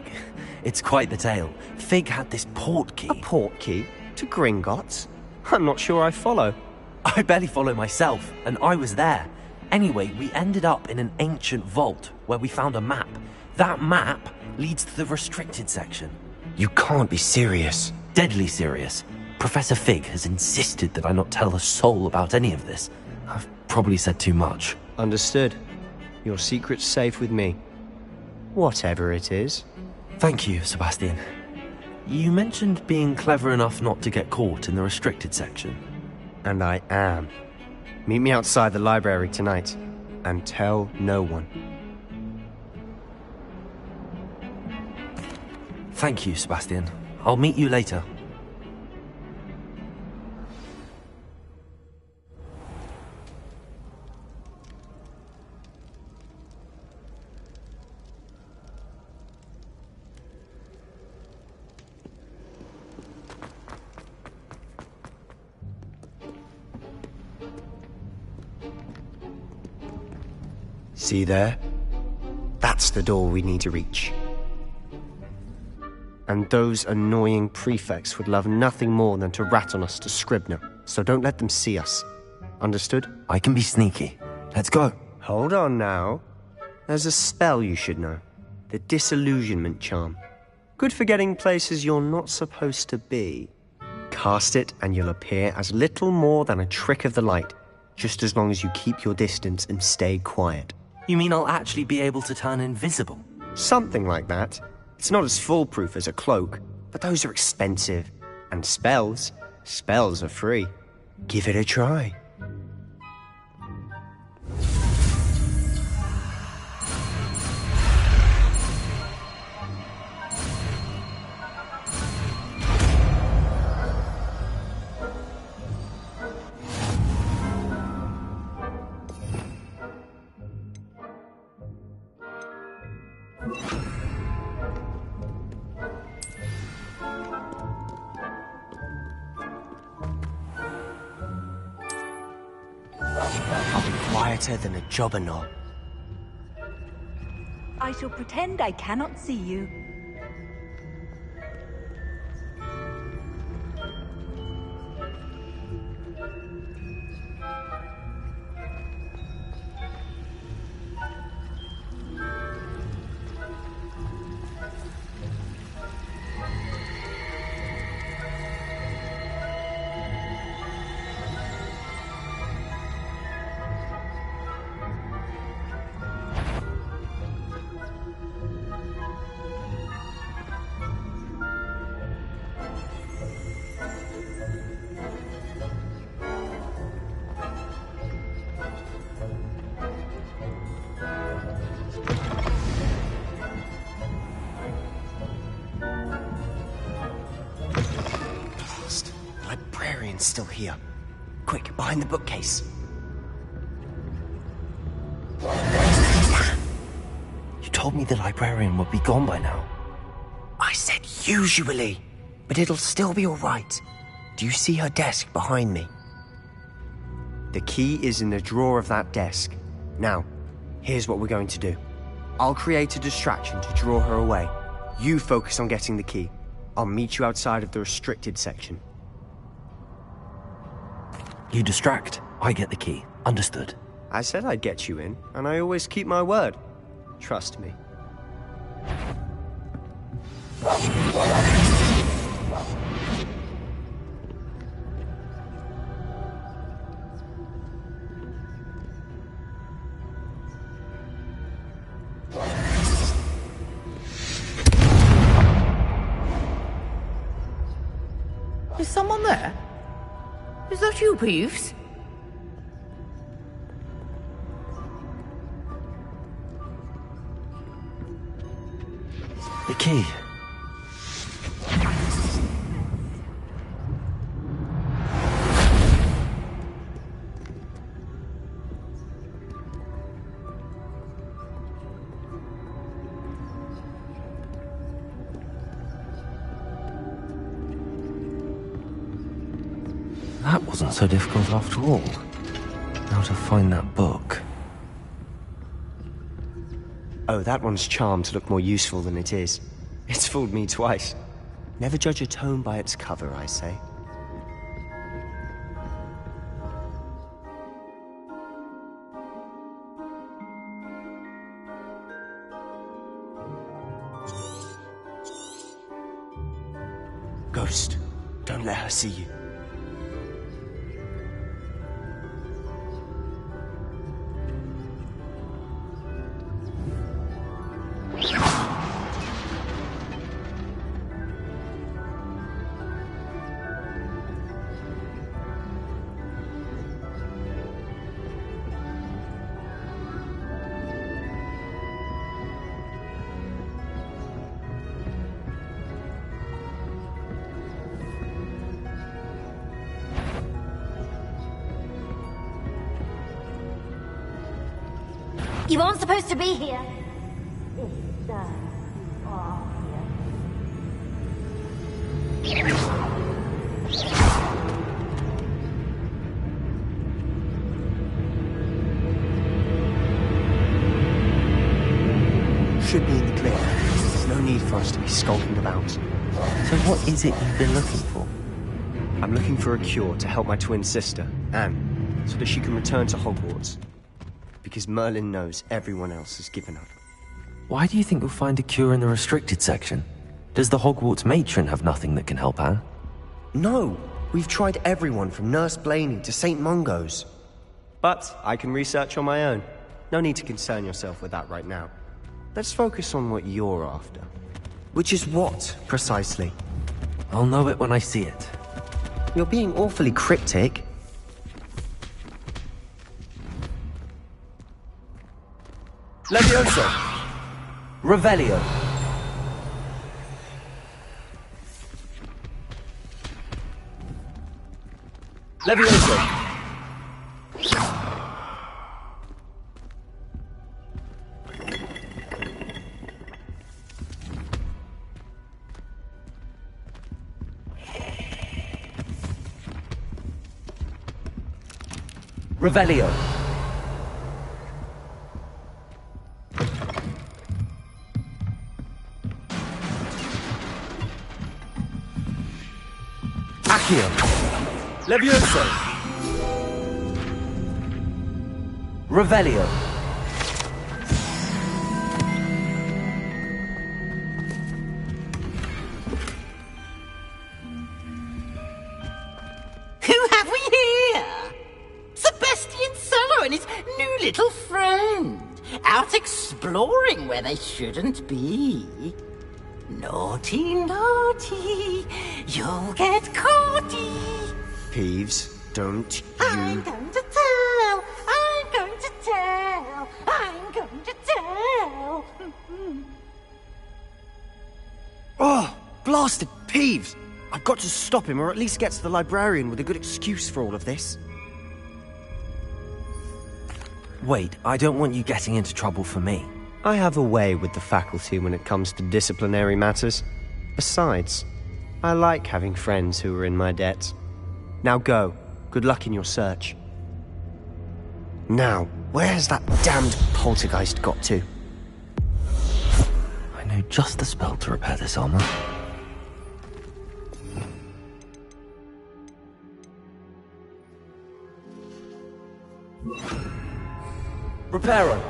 Speaker 1: It's quite the tale. Fig had this port key.
Speaker 18: A port key? To Gringotts? I'm not sure I follow.
Speaker 1: I barely follow myself, and I was there. Anyway, we ended up in an ancient vault where we found a map. That map leads to the restricted section.
Speaker 18: You can't be serious.
Speaker 1: Deadly serious. Professor Fig has insisted that I not tell a soul about any of this. I've probably said too much.
Speaker 18: Understood. Your secret's safe with me. Whatever it is.
Speaker 1: Thank you, Sebastian. You mentioned being clever enough not to get caught in the restricted section.
Speaker 18: And I am. Meet me outside the library tonight, and tell no one.
Speaker 1: Thank you, Sebastian. I'll meet you later.
Speaker 18: See there? That's the door we need to reach. And those annoying prefects would love nothing more than to rat on us to Scribner, so don't let them see us. Understood?
Speaker 1: I can be sneaky. Let's go.
Speaker 18: Hold on now. There's a spell you should know. The Disillusionment Charm. Good for getting places you're not supposed to be. Cast it and you'll appear as little more than a trick of the light, just as long as you keep your distance and stay quiet.
Speaker 1: You mean I'll actually be able to turn invisible?
Speaker 18: Something like that. It's not as foolproof as a cloak, but those are expensive. And spells are free. Give it a try. Quieter than a jobberknoll.
Speaker 10: I shall pretend I cannot see you.
Speaker 18: Still here. Quick, behind the bookcase.
Speaker 1: You told me the librarian would be gone by now.
Speaker 18: I said usually, but it'll still be all right. Do you see her desk behind me? The key is in the drawer of that desk. Now, here's what we're going to do. I'll create a distraction to draw her away. You focus on getting the key. I'll meet you outside of the restricted section.
Speaker 1: You distract, I get the key. Understood.
Speaker 18: I said I'd get you in, and I always keep my word. Trust me.
Speaker 19: Is someone there? Is that you, Peeves?
Speaker 1: The key. That wasn't so difficult after all. Now to find that book.
Speaker 18: Oh, that one's charmed to look more useful than it is. It's fooled me twice. Never judge a tome by its cover, I say. Ghost, don't let her see you.
Speaker 12: You aren't supposed to be here.
Speaker 18: Should be in the clear. There's no need for us to be skulking about.
Speaker 1: So what is it you've been looking for?
Speaker 18: I'm looking for a cure to help my twin sister, Anne, so that she can return to Hogwarts. Because Merlin knows everyone else has given up.
Speaker 1: Why do you think you'll find a cure in the restricted section? Does the Hogwarts matron have nothing that can help Anne?
Speaker 18: No! We've tried everyone from Nurse Blaney to St. Mungo's. But I can research on my own. No need to concern yourself with that right now. Let's focus on what you're after. Which is what, precisely?
Speaker 1: I'll know it when I see it.
Speaker 18: You're being awfully cryptic.
Speaker 14: Levioso! Revelio! Levioso! Revelio! Accio! Levioso! Revelio!
Speaker 19: Who have we here? Sebastian Cello and his new little friend. Out exploring where they shouldn't be. Naughty, naughty, you'll get caughty.
Speaker 18: Peeves, don't
Speaker 19: I'm
Speaker 18: you...
Speaker 19: going to tell, I'm going to tell, I'm going to tell.
Speaker 18: Oh, blasted Peeves! I've got to stop him, or at least get to the librarian with a good excuse for all of this.
Speaker 1: Wait, I don't want you getting into trouble for me.
Speaker 18: I have a way with the faculty when it comes to disciplinary matters. Besides, I like having friends who are in my debt. Now go. Good luck in your search. Now, where's that damned poltergeist got to?
Speaker 1: I know just the spell to repair this armor.
Speaker 14: Reparo!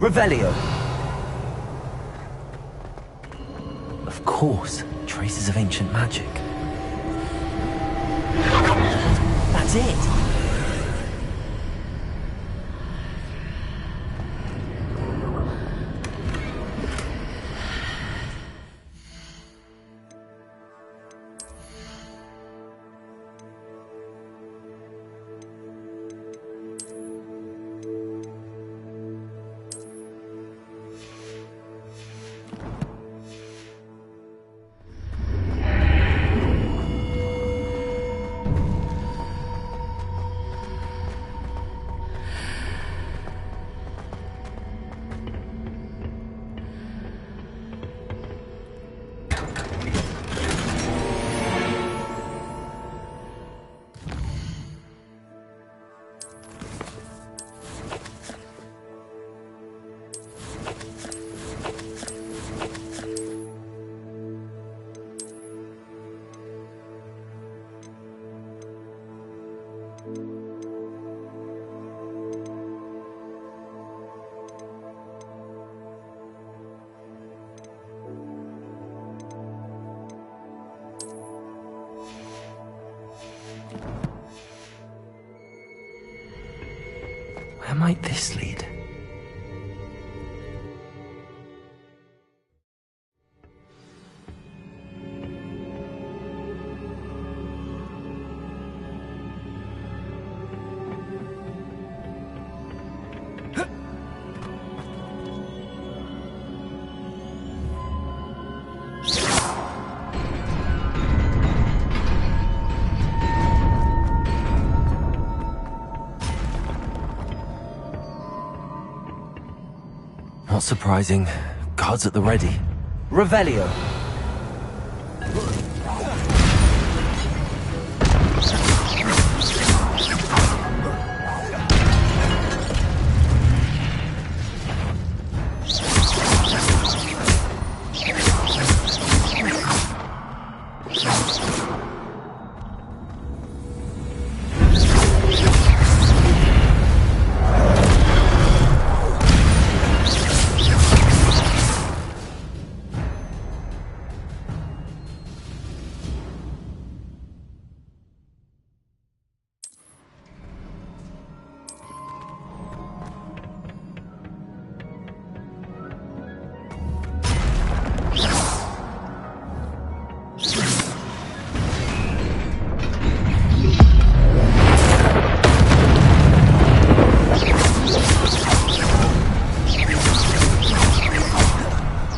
Speaker 1: Revelio! Of course, traces of ancient magic. That's it! Where might this lead? Not surprising. Guards at the ready. Revelio!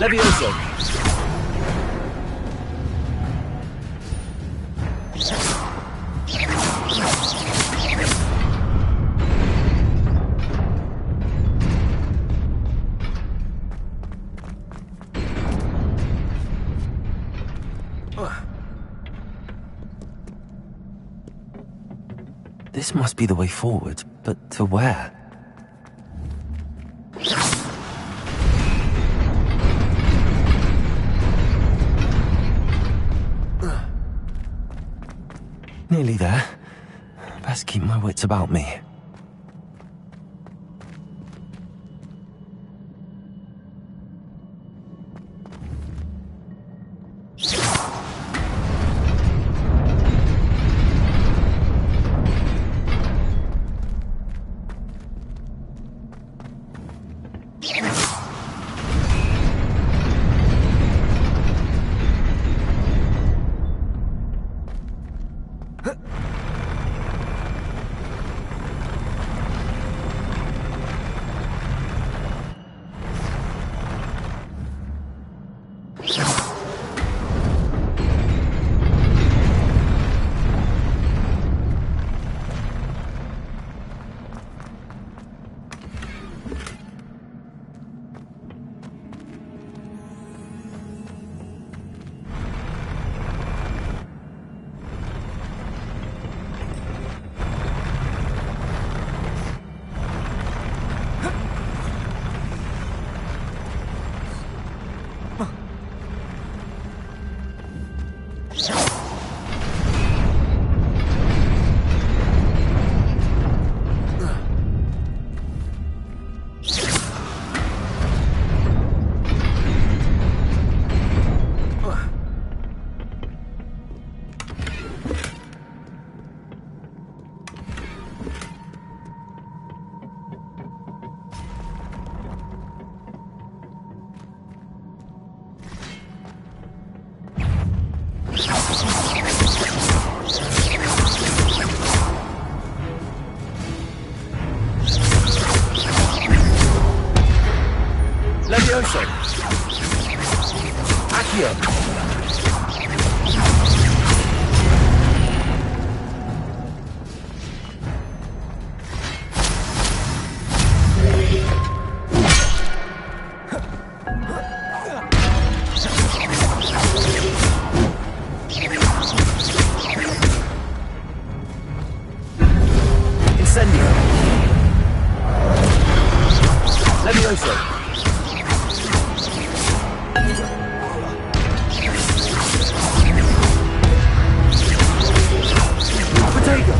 Speaker 1: Levioso! This must be the way forward, but to where? Nearly there. Best keep my wits about me.
Speaker 16: Levioso! Potato!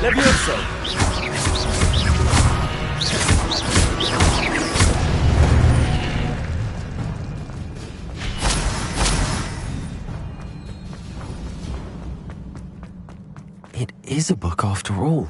Speaker 16: Levioso!
Speaker 1: It is a book after all.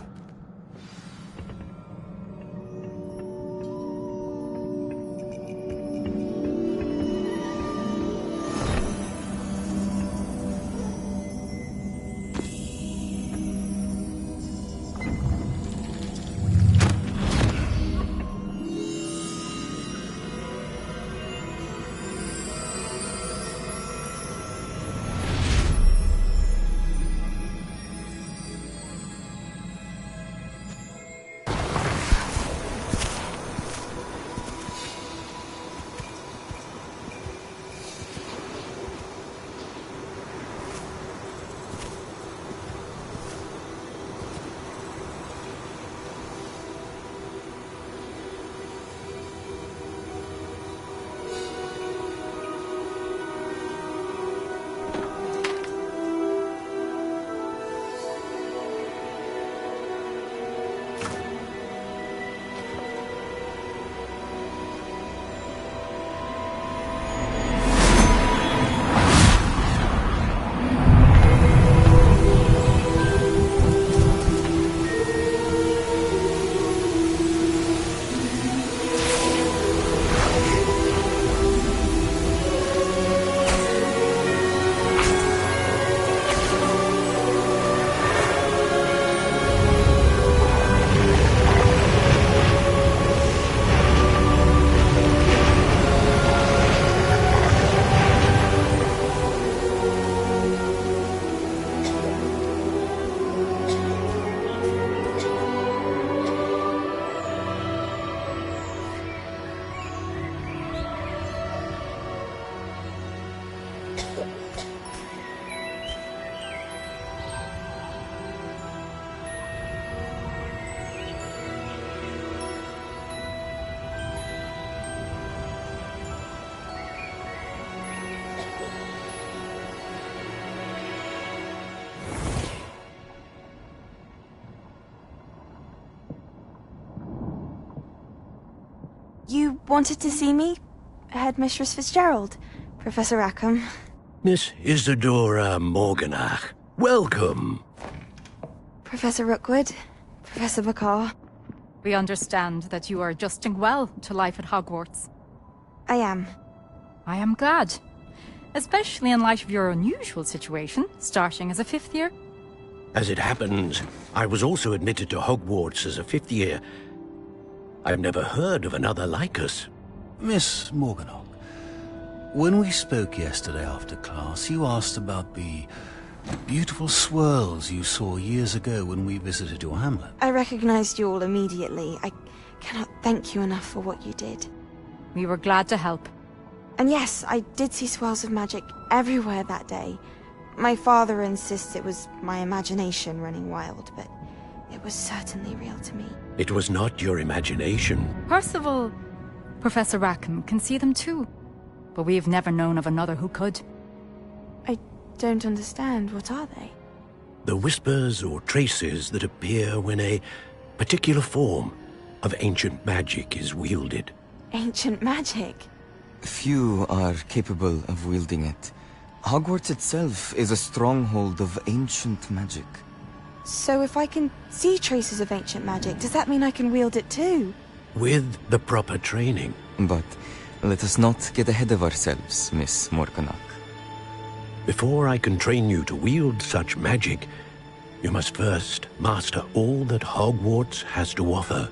Speaker 20: You wanted to see me? Headmistress Fitzgerald, Professor Rackham.
Speaker 8: Miss Isadora Morganach, welcome.
Speaker 20: Professor Rookwood, Professor Bakar.
Speaker 17: We understand that you are adjusting well to life at Hogwarts.
Speaker 20: I am.
Speaker 17: I am glad. Especially in light of your unusual situation, starting as a 5th year.
Speaker 8: As it happens, I was also admitted to Hogwarts as a 5th year. I've never heard of another like us.
Speaker 21: Miss Morganach, when we spoke yesterday after class, you asked about the beautiful swirls you saw years ago when we visited your hamlet.
Speaker 20: I recognized you all immediately. I cannot thank you enough for what you did.
Speaker 17: We were glad to help.
Speaker 20: And yes, I did see swirls of magic everywhere that day. My father insists it was my imagination running wild, but it was certainly real to me.
Speaker 8: It was not your imagination.
Speaker 17: Percival, Professor Rackham can see them too. But we've never known of another who could.
Speaker 20: I don't understand. What are they?
Speaker 8: The whispers or traces that appear when a particular form of ancient magic is wielded.
Speaker 20: Ancient magic?
Speaker 1: Few are capable of wielding it. Hogwarts itself is a stronghold of ancient magic.
Speaker 20: So if I can see traces of ancient magic, does that mean I can wield it too?
Speaker 8: With the proper training.
Speaker 1: But let us not get ahead of ourselves, Miss Morganach.
Speaker 8: Before I can train you to wield such magic, you must first master all that Hogwarts has to offer.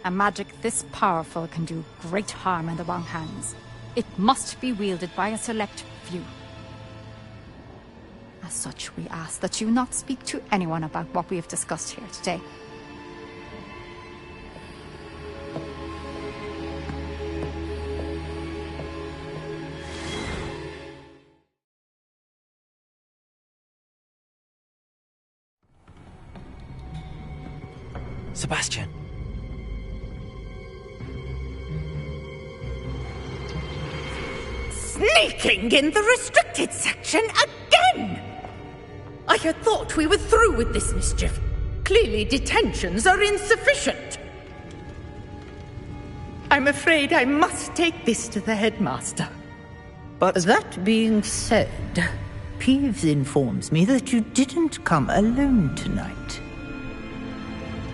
Speaker 17: A magic this powerful can do great harm in the wrong hands. It must be wielded by a select few. As such, we ask that you not speak to anyone about what we have discussed here today.
Speaker 1: Sebastian.
Speaker 19: Sneaking in the restricted section again! I had thought we were through with this mischief. Clearly detentions are insufficient. I'm afraid I must take this to the headmaster.
Speaker 2: But that being said, Peeves informs me that you didn't come alone tonight.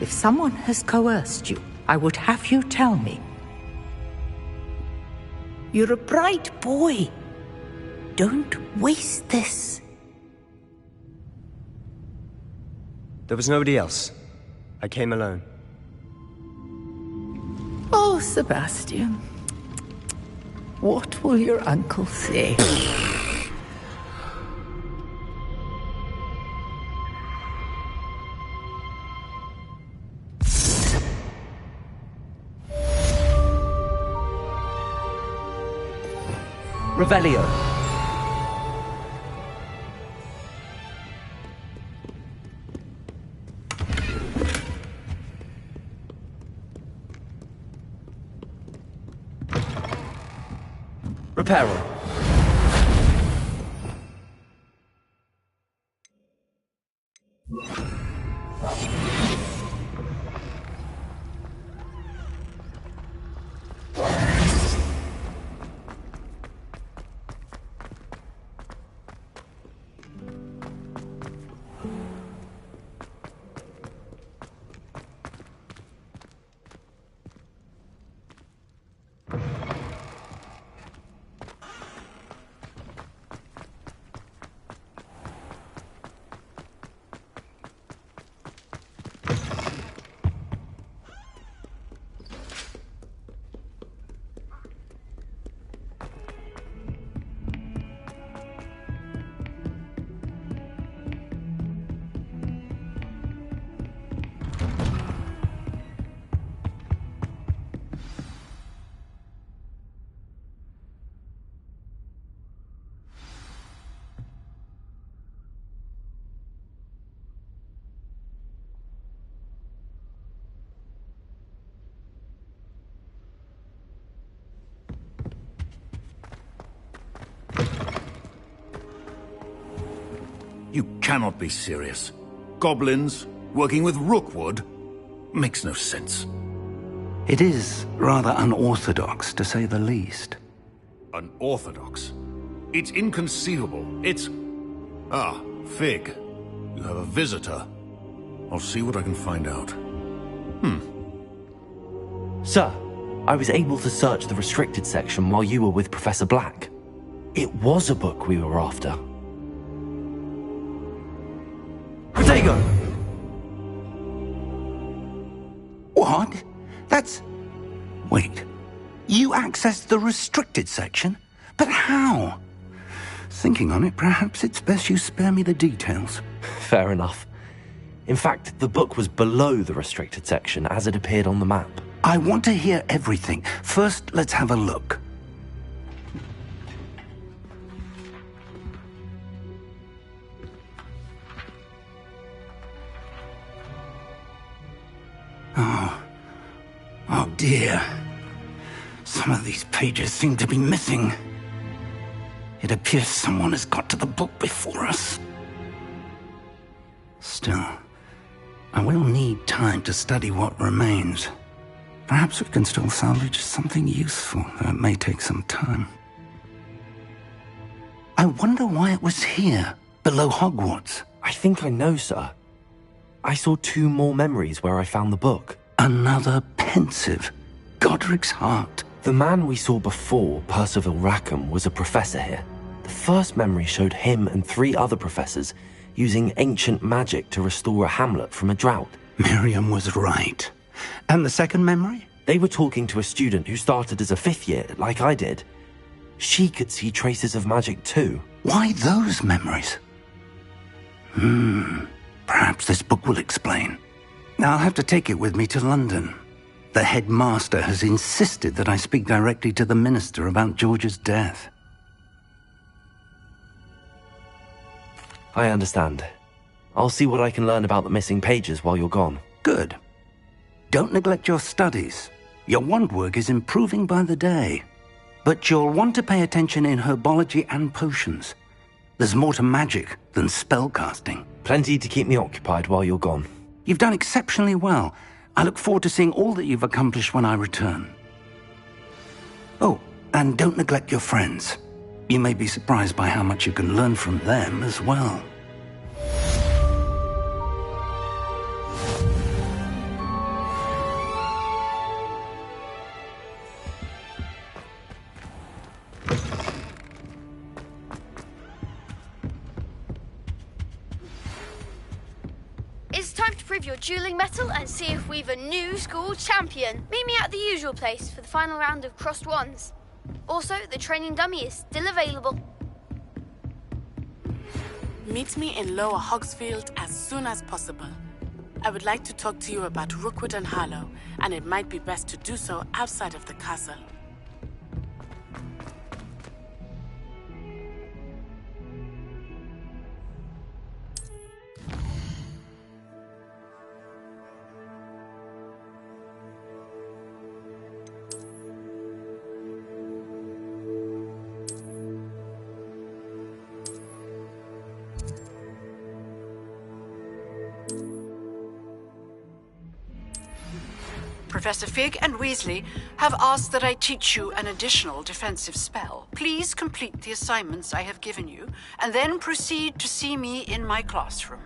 Speaker 2: If someone has coerced you, I would have you tell me. You're a bright boy. Don't waste this.
Speaker 18: There was nobody else. I came alone.
Speaker 2: Oh, Sebastian. What will your uncle say?
Speaker 1: Revelio. Reparo.
Speaker 8: You cannot be serious. Goblins, working with Rookwood? Makes no sense.
Speaker 11: It is rather unorthodox, to say the least.
Speaker 8: Unorthodox? It's inconceivable. It's... Ah, Fig. You have a visitor. I'll see what I can find out.
Speaker 1: Sir, I was able to search the restricted section while you were with Professor Black. It was a book we were after. Protego!
Speaker 11: What? That's... Wait. You accessed the restricted section? But how? Thinking on it, perhaps it's best you spare me the details.
Speaker 1: Fair enough. In fact, the book was below the restricted section as it appeared on the map.
Speaker 11: I want to hear everything. First, let's have a look. Oh dear. Some of these pages seem to be missing. It appears someone has got to the book before us. Still, I will need time to study what remains. Perhaps we can still salvage something useful, though it may take some time. I wonder why it was here, below Hogwarts.
Speaker 1: I think I know, sir. I saw 2 more memories where I found the book.
Speaker 11: Another pensive. Godric's heart.
Speaker 1: The man we saw before, Percival Rackham, was a professor here. The first memory showed him and 3 other professors using ancient magic to restore a hamlet from a drought.
Speaker 11: Miriam was right. And the second memory?
Speaker 1: They were talking to a student who started as a 5th year, like I did. She could see traces of magic too.
Speaker 11: Why those memories? Perhaps this book will explain. I'll have to take it with me to London. The headmaster has insisted that I speak directly to the minister about George's death.
Speaker 1: I understand. I'll see what I can learn about the missing pages while you're gone.
Speaker 11: Good. Don't neglect your studies. Your wand work is improving by the day. But you'll want to pay attention in herbology and potions. There's more to magic than spellcasting.
Speaker 1: Plenty to keep me occupied while you're gone.
Speaker 11: You've done exceptionally well. I look forward to seeing all that you've accomplished when I return. Oh, and don't neglect your friends. You may be surprised by how much you can learn from them as well.
Speaker 15: It's time to prove your dueling mettle and see if we've a new school champion. Meet me at the usual place for the final round of crossed wands. Also, the training dummy is still available.
Speaker 6: Meet me in Lower Hogsfield as soon as possible. I would like to talk to you about Rookwood and Harlow, and it might be best to do so outside of the castle.
Speaker 13: Professor Fig and Weasley have asked that I teach you an additional defensive spell. Please complete the assignments I have given you, and then proceed to see me in my classroom.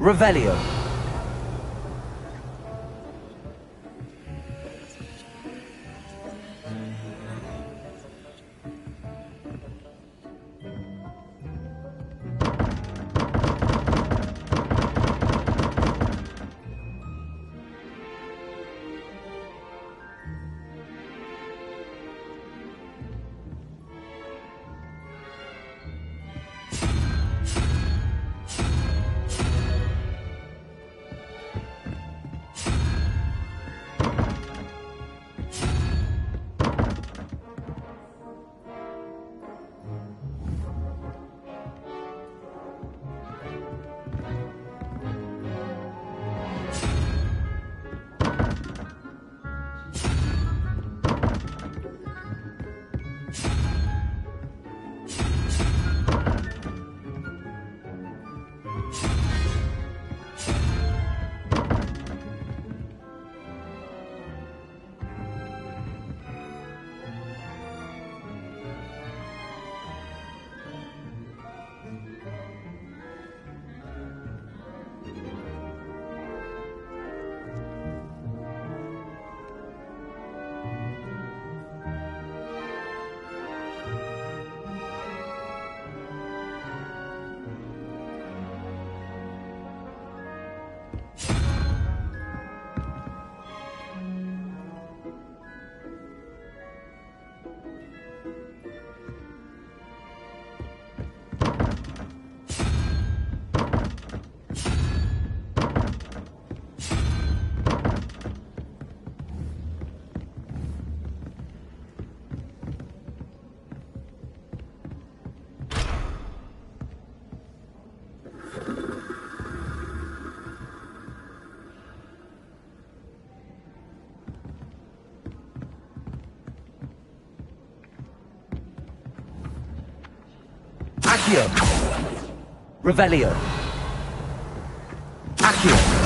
Speaker 1: Revelio.
Speaker 4: Accio! Revelio! Accio!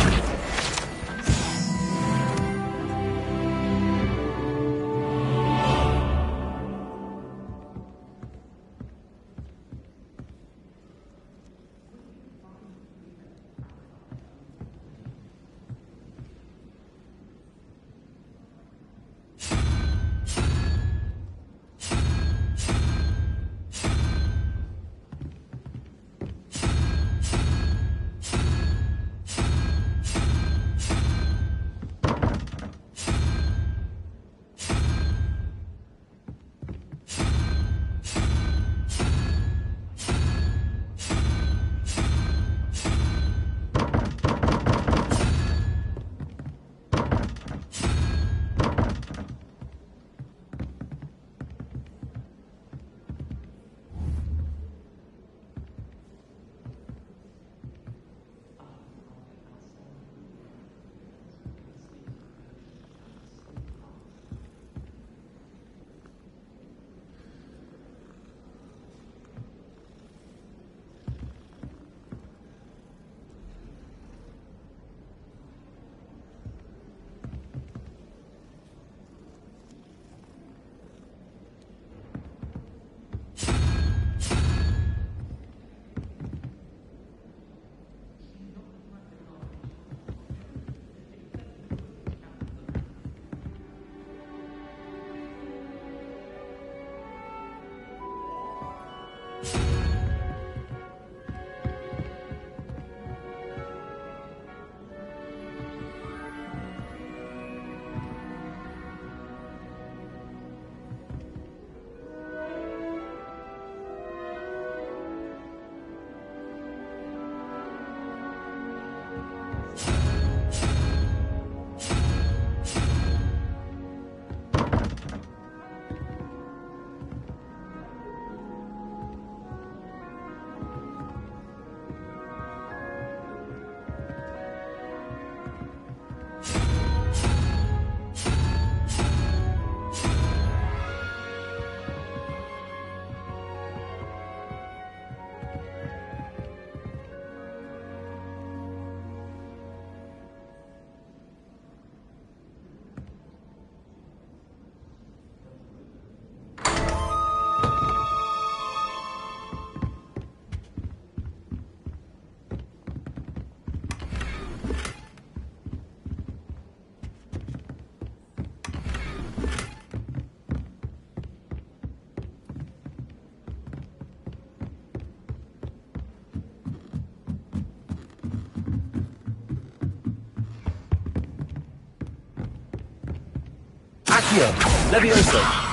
Speaker 4: Accio! Levioso!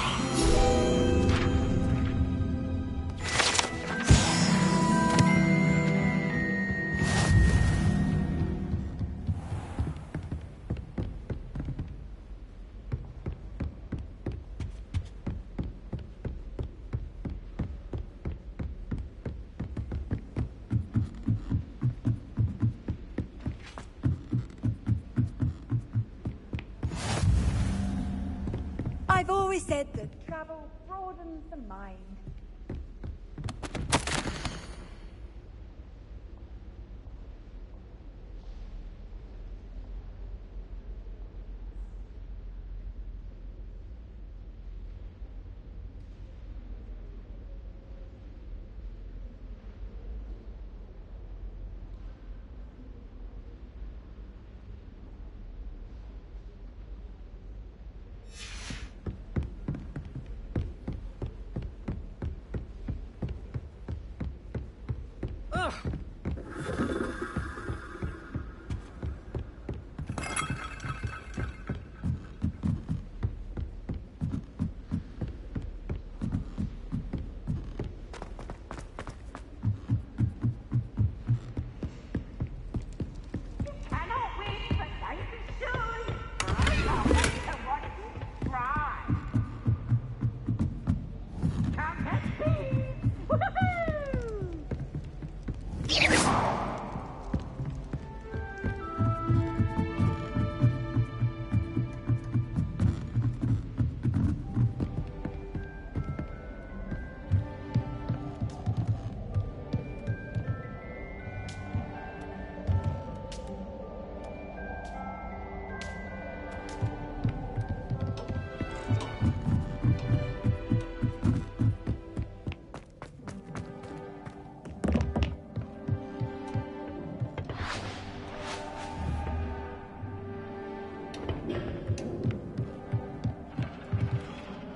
Speaker 10: I've always said that travel broadens the mind.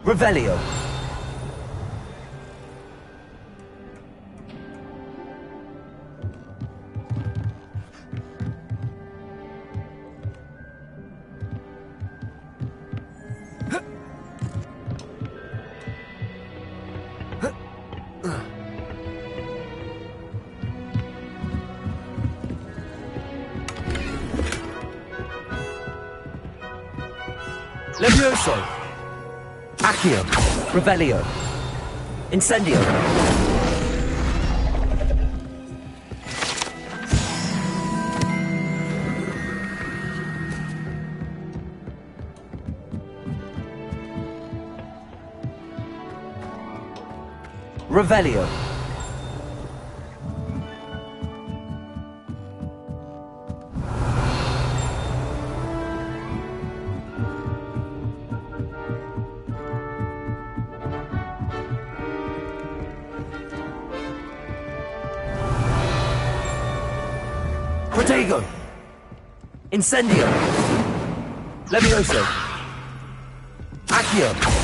Speaker 4: Revelio. Levioso. Accio. Revelio. Incendio. Revelio. Protego. Incendio. Levioso. Accio.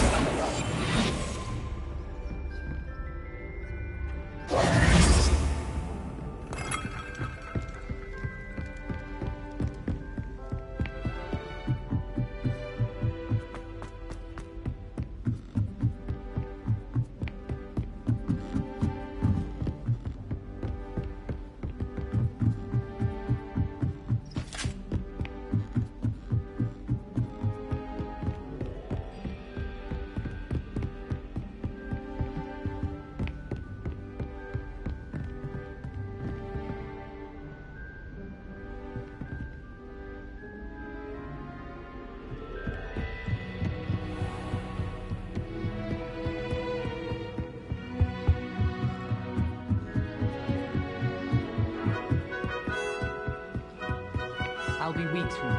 Speaker 5: I'll be weak soon.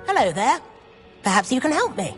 Speaker 22: Hello there. Perhaps you can help me.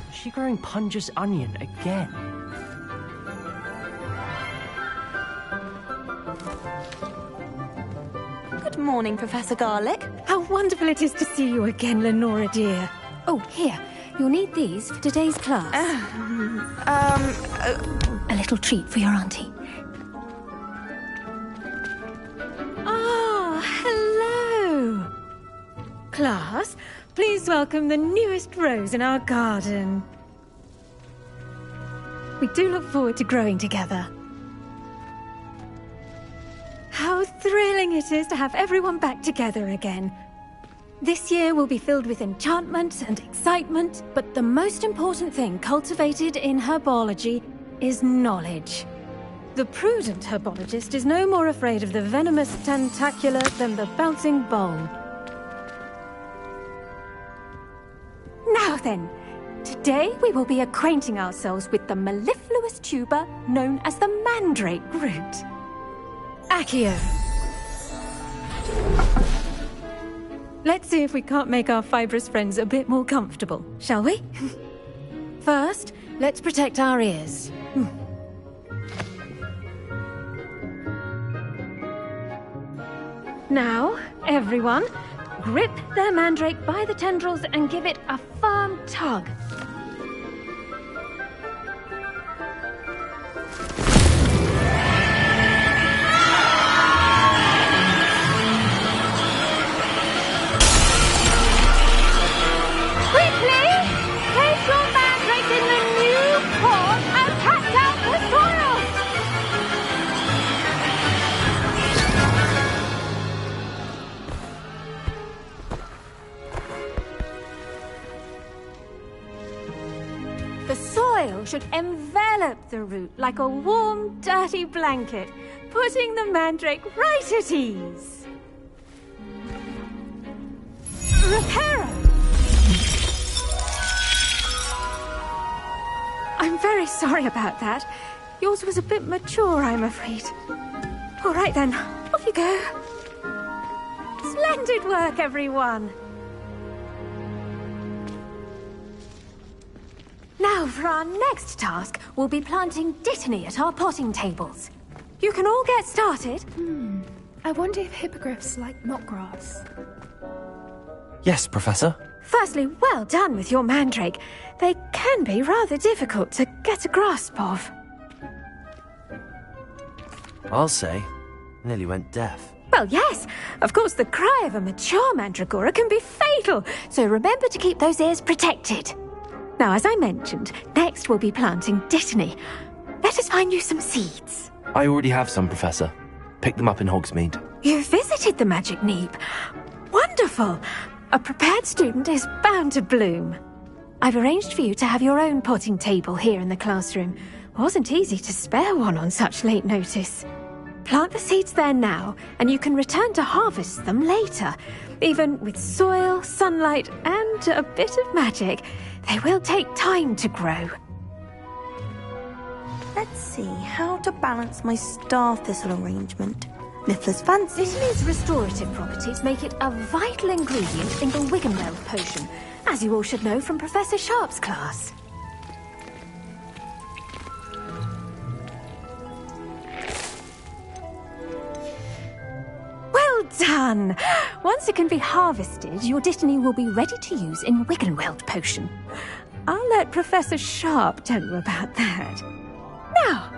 Speaker 5: Is she growing Punja's onion again?
Speaker 23: Good morning, Professor Garlick. How wonderful it is to see you again, Lenora dear.
Speaker 15: Oh, here. You'll need these for today's class. A little treat for your auntie.
Speaker 23: Ah, hello. Class, please welcome the newest rose in our garden. We do look forward to growing together. How thrilling it is to have everyone back together again. This year will be filled with enchantment and excitement, but the most important thing cultivated in herbology is knowledge. The prudent herbologist is no more afraid of the venomous tentacula than the bouncing bulb. Now then, today we will be acquainting ourselves with the mellifluous tuber known as the mandrake root. Accio. Let's see if we can't make our fibrous friends a bit more comfortable, shall we? First, let's protect our ears. Now, everyone, grip their mandrake by the tendrils and give it a firm tug.
Speaker 15: Quickly! Take
Speaker 23: The soil should envelop the root like a warm, dirty blanket, putting the mandrake right at ease. Reparo! I'm very sorry about that. Yours was a bit mature, I'm afraid. All right then, off you go. Splendid work, everyone. Now, for our next task, we'll be planting dittany at our potting tables. You can all get started.
Speaker 3: I wonder if hippogriffs like knotgrass.
Speaker 1: Yes, Professor.
Speaker 23: Firstly, well done with your mandrake. They can be rather difficult to get a grasp of.
Speaker 1: I'll say, nearly went deaf.
Speaker 23: Well, yes. Of course, the cry of a mature mandragora can be fatal, so remember to keep those ears protected. Now, as I mentioned, next we'll be planting dittany. Let us find you some seeds.
Speaker 1: I already have some, Professor. Picked them up in Hogsmeade.
Speaker 23: You visited the Magic Neep. Wonderful. A prepared student is bound to bloom. I've arranged for you to have your own potting table here in the classroom. Wasn't easy to spare one on such late notice. Plant the seeds there now, and you can return to harvest them later. Even with soil, sunlight, and a bit of magic, they will take time to grow.
Speaker 20: Let's see how to balance my star thistle arrangement. Niffler's fancy.
Speaker 23: Dittany's restorative properties make it a vital ingredient in the Wiggenweld potion, as you all should know from Professor Sharp's class. Well done! Once it can be harvested, your dittany will be ready to use in Wiggenweld potion. I'll let Professor Sharp tell you about that. Now,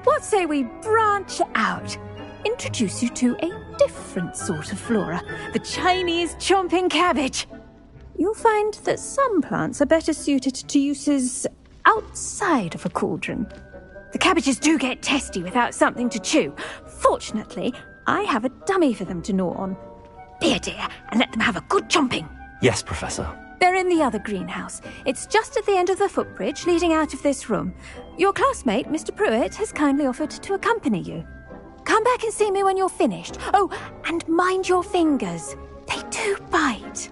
Speaker 23: what say we branch out? Introduce you to a different sort of flora, the Chinese chomping cabbage. You'll find that some plants are better suited to uses outside of a cauldron. The cabbages do get testy without something to chew. Fortunately, I have a dummy for them to gnaw on. Be a dear and let them have a good chomping.
Speaker 1: Yes, Professor.
Speaker 23: They're in the other greenhouse. It's just at the end of the footbridge leading out of this room. Your classmate, Mr. Pruitt, has kindly offered to accompany you. Come back and see me when you're finished. Oh, and mind your fingers. They do bite.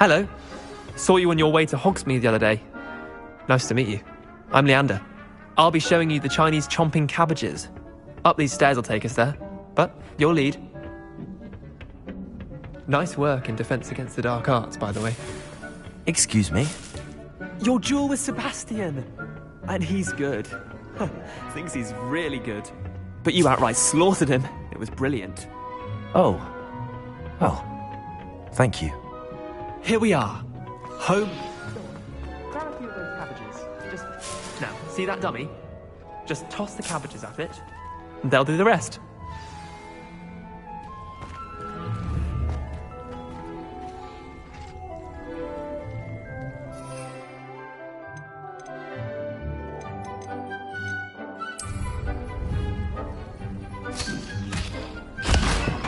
Speaker 7: Hello. Saw you on your way to Hogsmeade the other day. Nice to meet you. I'm Leander. I'll be showing you the Chinese chomping cabbages. Up these stairs will take us there, but you'll lead. Nice work in Defense Against the Dark Arts, by the way.
Speaker 1: Excuse me?
Speaker 7: Your duel with Sebastian. And he's good. Thinks he's really good. But you outright slaughtered him. It was brilliant.
Speaker 1: Oh. Well, thank you.
Speaker 7: Here we are. Home. Grab a few of those cabbages. Just... Now, see that dummy? Just toss the cabbages at it, and they'll do the rest.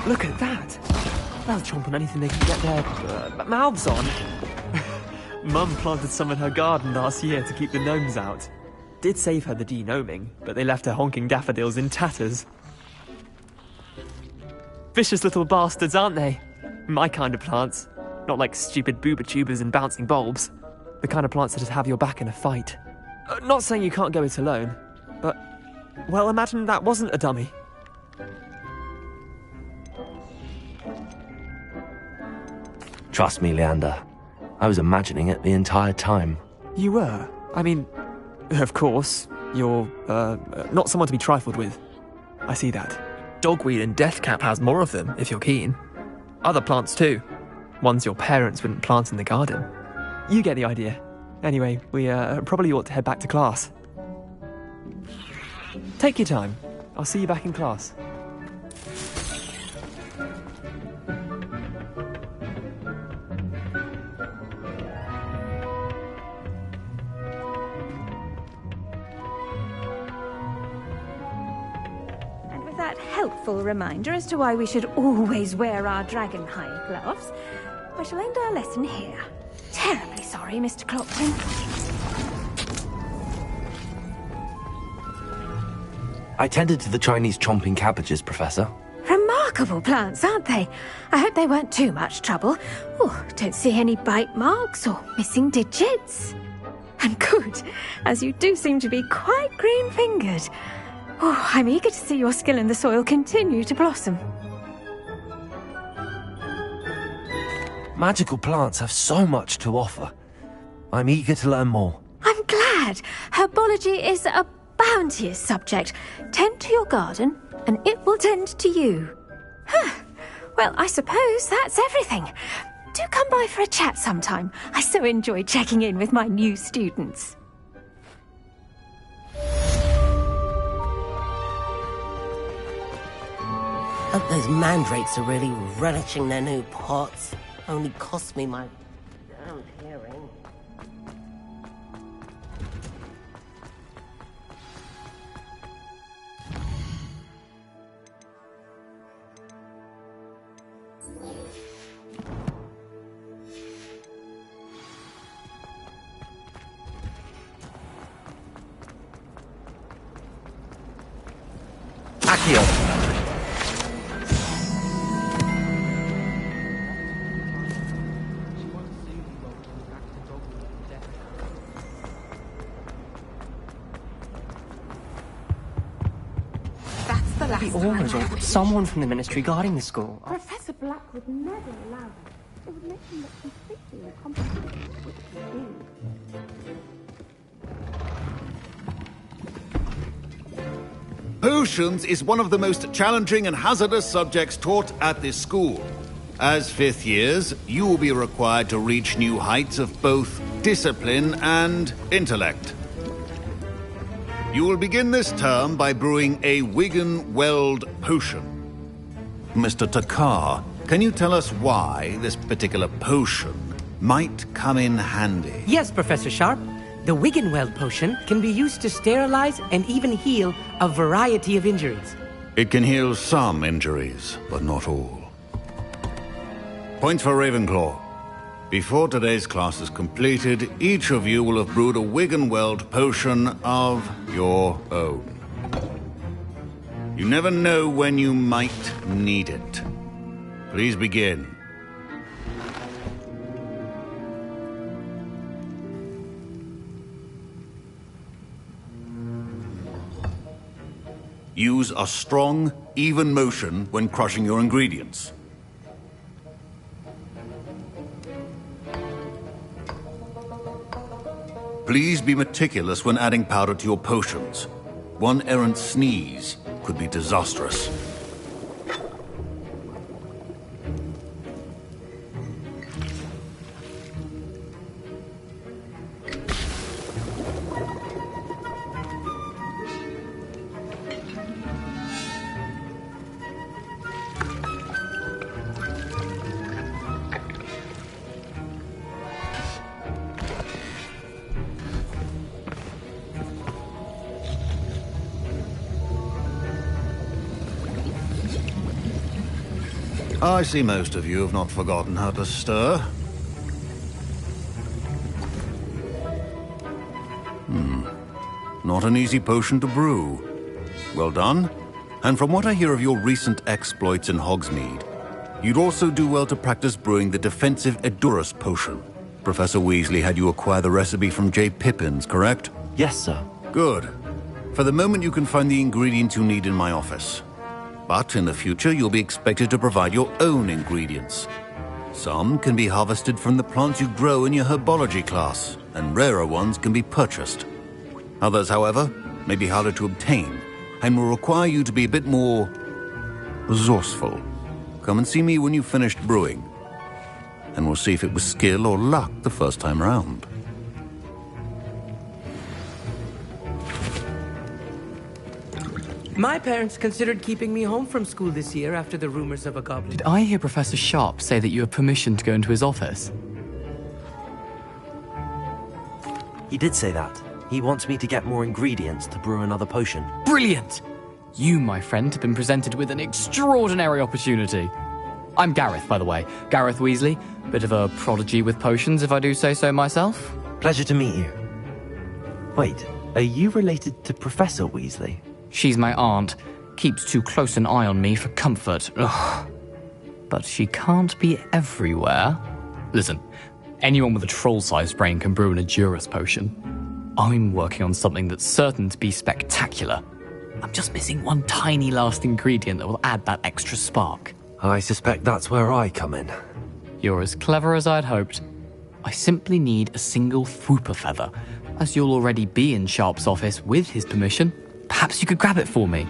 Speaker 7: Look at that! They'll chomp on anything they can get their mouths on. Mum planted some in her garden last year to keep the gnomes out. Did save her the denoming, but they left her honking daffodils in tatters. Vicious little bastards, aren't they? My kind of plants. Not like stupid booba tubers and bouncing bulbs. The kind of plants that just have your back in a fight. Not saying you can't go it alone, but... Well, imagine that wasn't a dummy.
Speaker 1: Trust me, Leander. I was imagining it the entire time.
Speaker 7: You were? I mean, of course, you're, not someone to be trifled with. I see that. Dogweed and deathcap has more of them, if you're keen. Other plants too. Ones your parents wouldn't plant in the garden. You get the idea. Anyway, we, probably ought to head back to class. Take your time. I'll see you back in class.
Speaker 23: useful reminder as to why we should always wear our dragonhide gloves, I shall end our lesson here. Terribly sorry, Mr. Clopton.
Speaker 1: I tended to the Chinese chomping cabbages, Professor.
Speaker 23: Remarkable plants, aren't they? I hope they weren't too much trouble. Oh, don't see any bite marks or missing digits. And good, as you do seem to be quite green-fingered. Oh, I'm eager to see your skill in the soil continue to blossom.
Speaker 1: Magical plants have so much to offer. I'm eager to learn more.
Speaker 23: I'm glad. Herbology is a bounteous subject. Tend to your garden, and it will tend to you. Well, I suppose that's everything. Do come by for a chat sometime. I so enjoy checking in with my new students.
Speaker 22: Hope those mandrakes are really relishing their new pots. Only cost me my damn hearing.
Speaker 1: Accio!
Speaker 5: The owners or someone from the ministry guarding the school.
Speaker 2: Professor Black would never allow this. It would make him look completely incompetent with his
Speaker 8: Potions is one of the most challenging and hazardous subjects taught at this school. As fifth years, you will be required to reach new heights of both discipline and intellect. You will begin this term by brewing a Wigan-Weld potion. Mr. Takar, can you tell us why this particular potion might come in handy?
Speaker 5: Yes, Professor Sharp. The Wigan-Weld potion can be used to sterilize and even heal a variety of injuries.
Speaker 8: It can heal some injuries, but not all. Points for Ravenclaw. Before today's class is completed, each of you will have brewed a Wigan-Weld potion of your own. You never know when you might need it. Please begin. Use a strong, even motion when crushing your ingredients. Please be meticulous when adding powder to your potions. One errant sneeze could be disastrous. I see most of you have not forgotten how to stir. Not an easy potion to brew. Well done. And from what I hear of your recent exploits in Hogsmeade, you'd also do well to practice brewing the defensive Edurus potion. Professor Weasley had you acquire the recipe from J. Pippin's, correct?
Speaker 1: Yes, sir.
Speaker 8: Good. For the moment, you can find the ingredients you need in my office. But in the future, you'll be expected to provide your own ingredients. Some can be harvested from the plants you grow in your herbology class, and rarer ones can be purchased. Others, however, may be harder to obtain, and will require you to be a bit more resourceful. Come and see me when you've finished brewing, and we'll see if it was skill or luck the first time round.
Speaker 5: My parents considered keeping me home from school this year after the rumors of a goblin.
Speaker 9: Did I hear Professor Sharp say that you have permission to go into his office?
Speaker 1: He did say that. He wants me to get more ingredients to brew another potion.
Speaker 5: Brilliant!
Speaker 9: You, my friend, have been presented with an extraordinary opportunity. I'm Gareth, by the way. Gareth Weasley. Bit of a prodigy with potions, if I do say so myself.
Speaker 1: Pleasure to meet you. Wait, are you related to Professor Weasley?
Speaker 9: She's my aunt. Keeps too close an eye on me for comfort. Ugh. But she can't be everywhere. Listen, anyone with a troll-sized brain can brew an Edurus potion. I'm working on something that's certain to be spectacular. I'm just missing one tiny last ingredient that will add that extra spark.
Speaker 1: I suspect that's where I come in.
Speaker 9: You're as clever as I'd hoped. I simply need a single Fwooper feather. As you'll already be in Sharp's office with his permission, perhaps you could grab it for me.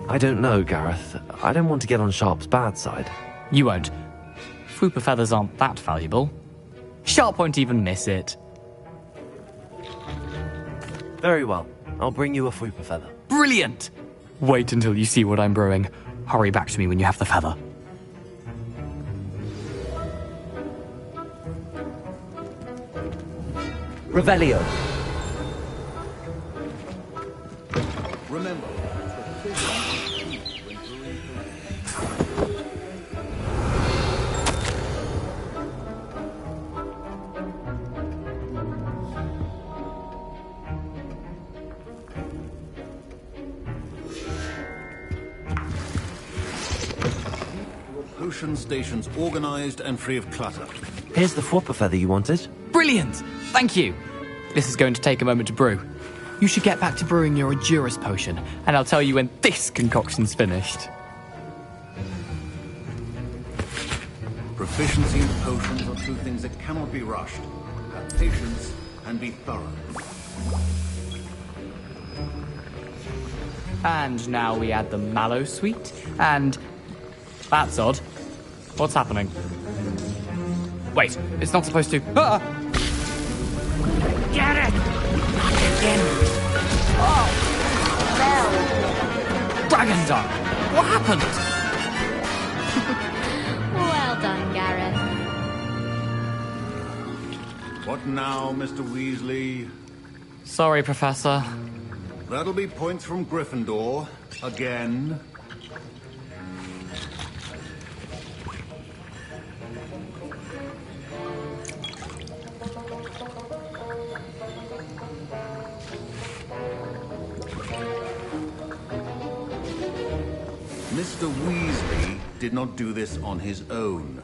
Speaker 1: I don't know, Gareth. I don't want to get on Sharp's bad side.
Speaker 9: You won't. Fwooper feathers aren't that valuable. Sharp won't even miss it.
Speaker 1: Very well. I'll bring you a Fwooper feather.
Speaker 9: Brilliant! Wait until you see what I'm brewing. Hurry back to me when you have the feather.
Speaker 4: Revelio.
Speaker 8: Remember, potion stations organized and free of clutter.
Speaker 1: Here's the Fwooper feather you wanted.
Speaker 9: Brilliant! Thank you! This is going to take a moment to brew. You should get back to brewing your Edurus potion, and I'll tell you when this concoction's finished.
Speaker 8: Proficiency in potions are two things that cannot be rushed. Have patience and be thorough.
Speaker 9: And now we add the mallow sweet, and... That's odd. What's happening? Wait, it's not supposed to... Ah!
Speaker 19: Get it! Again.
Speaker 9: Oh! Dragon Dog! What happened?
Speaker 12: Well done, Gareth.
Speaker 8: What now, Mr. Weasley?
Speaker 9: Sorry, Professor.
Speaker 8: That'll be points from Gryffindor. Again. Mr. Weasley did not do this on his own.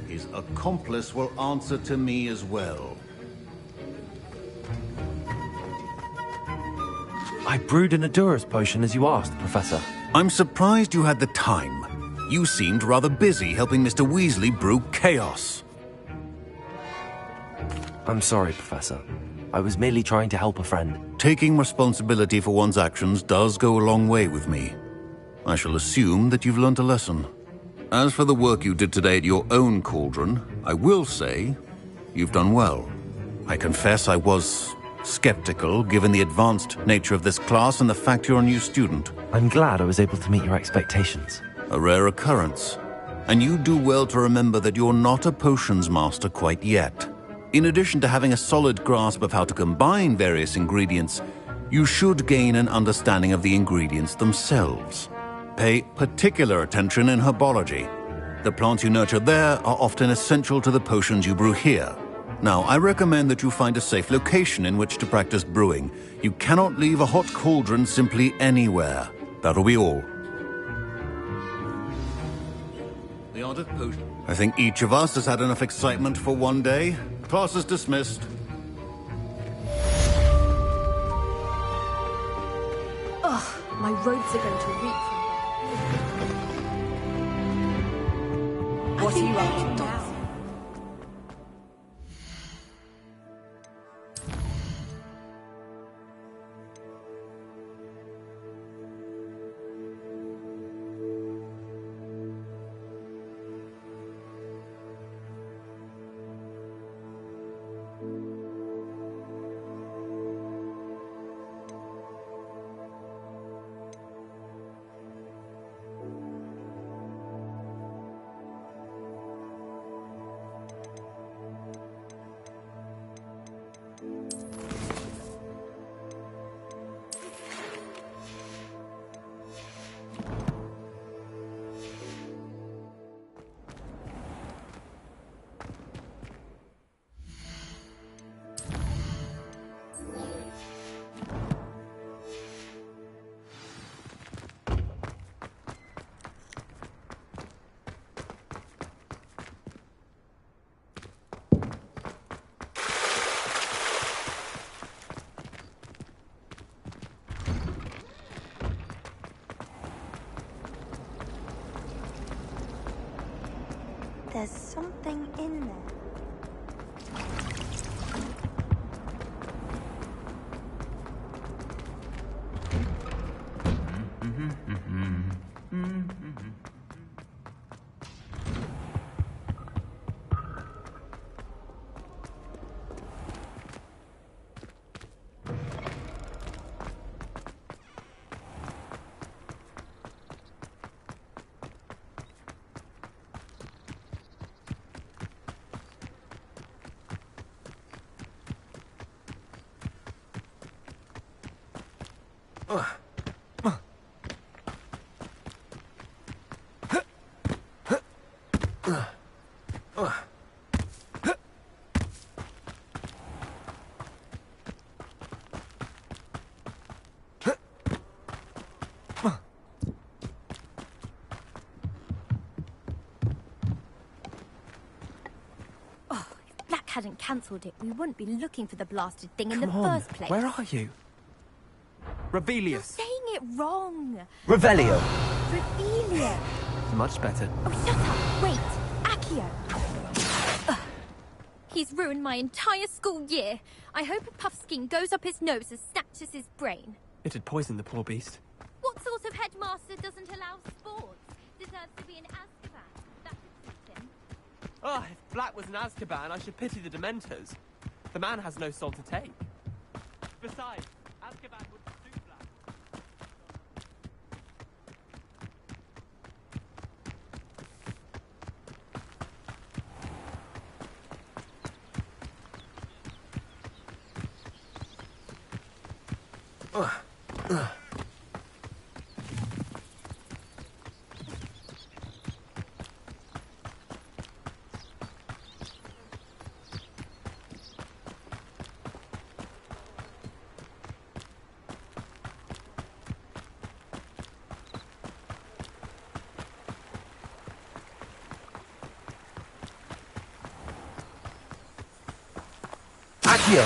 Speaker 8: His accomplice will answer to me as well.
Speaker 1: I brewed an Edurus potion as you asked, Professor.
Speaker 8: I'm surprised you had the time. You seemed rather busy helping Mr. Weasley brew chaos.
Speaker 1: I'm sorry, Professor. I was merely trying to help a friend.
Speaker 8: Taking responsibility for one's actions does go a long way with me. I shall assume that you've learnt a lesson. As for the work you did today at your own cauldron, I will say you've done well. I confess I was skeptical, given the advanced nature of this class and the fact you're a new student.
Speaker 1: I'm glad I was able to meet your expectations.
Speaker 8: A rare occurrence. And you do well to remember that you're not a potions master quite yet. In addition to having a solid grasp of how to combine various ingredients, you should gain an understanding of the ingredients themselves. Pay particular attention in herbology. The plants you nurture there are often essential to the potions you brew here. Now, I recommend that you find a safe location in which to practice brewing. You cannot leave a hot cauldron simply anywhere. That'll be all. The art of potion. I think each of us has had enough excitement for one day. Class is dismissed.
Speaker 12: Ugh, my robes are going to reek from there. What are you up to, Dorothy?
Speaker 20: there's something in there.
Speaker 14: Hadn't cancelled it, we wouldn't be looking for the blasted thing in the
Speaker 7: Come on,
Speaker 14: first place.
Speaker 7: where are you? Revelius.
Speaker 14: You're saying it wrong.
Speaker 4: Revelio.
Speaker 14: Revelia.
Speaker 7: Much better.
Speaker 14: Oh, shut up. Wait. Accio. Ugh. He's ruined my entire school year. I hope a puffskein goes up his nose and snatches his brain.
Speaker 7: It'd poison the poor beast.
Speaker 14: What sort of headmaster doesn't allow sports? Deserves to be in Azkaban. That would suit him.
Speaker 7: Oh, if Black was in Azkaban, I should pity the Dementors. The man has no soul to take. Besides, Azkaban would suit Black.
Speaker 4: Accio.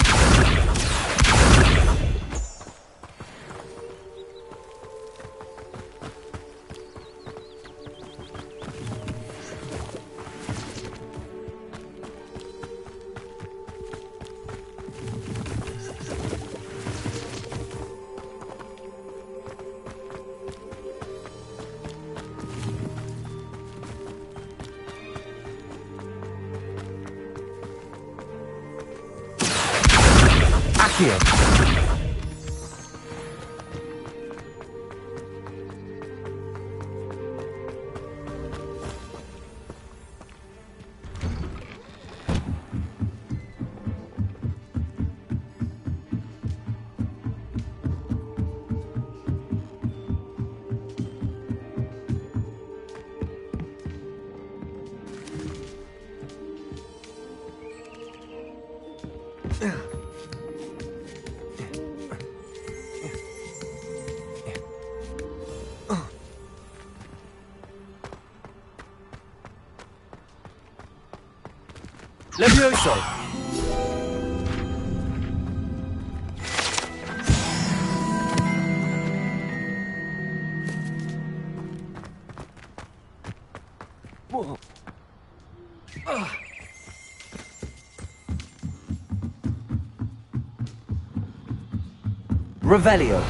Speaker 4: Accio. Levioso! Whoa. Revelio.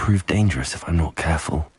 Speaker 1: prove dangerous if I'm not careful.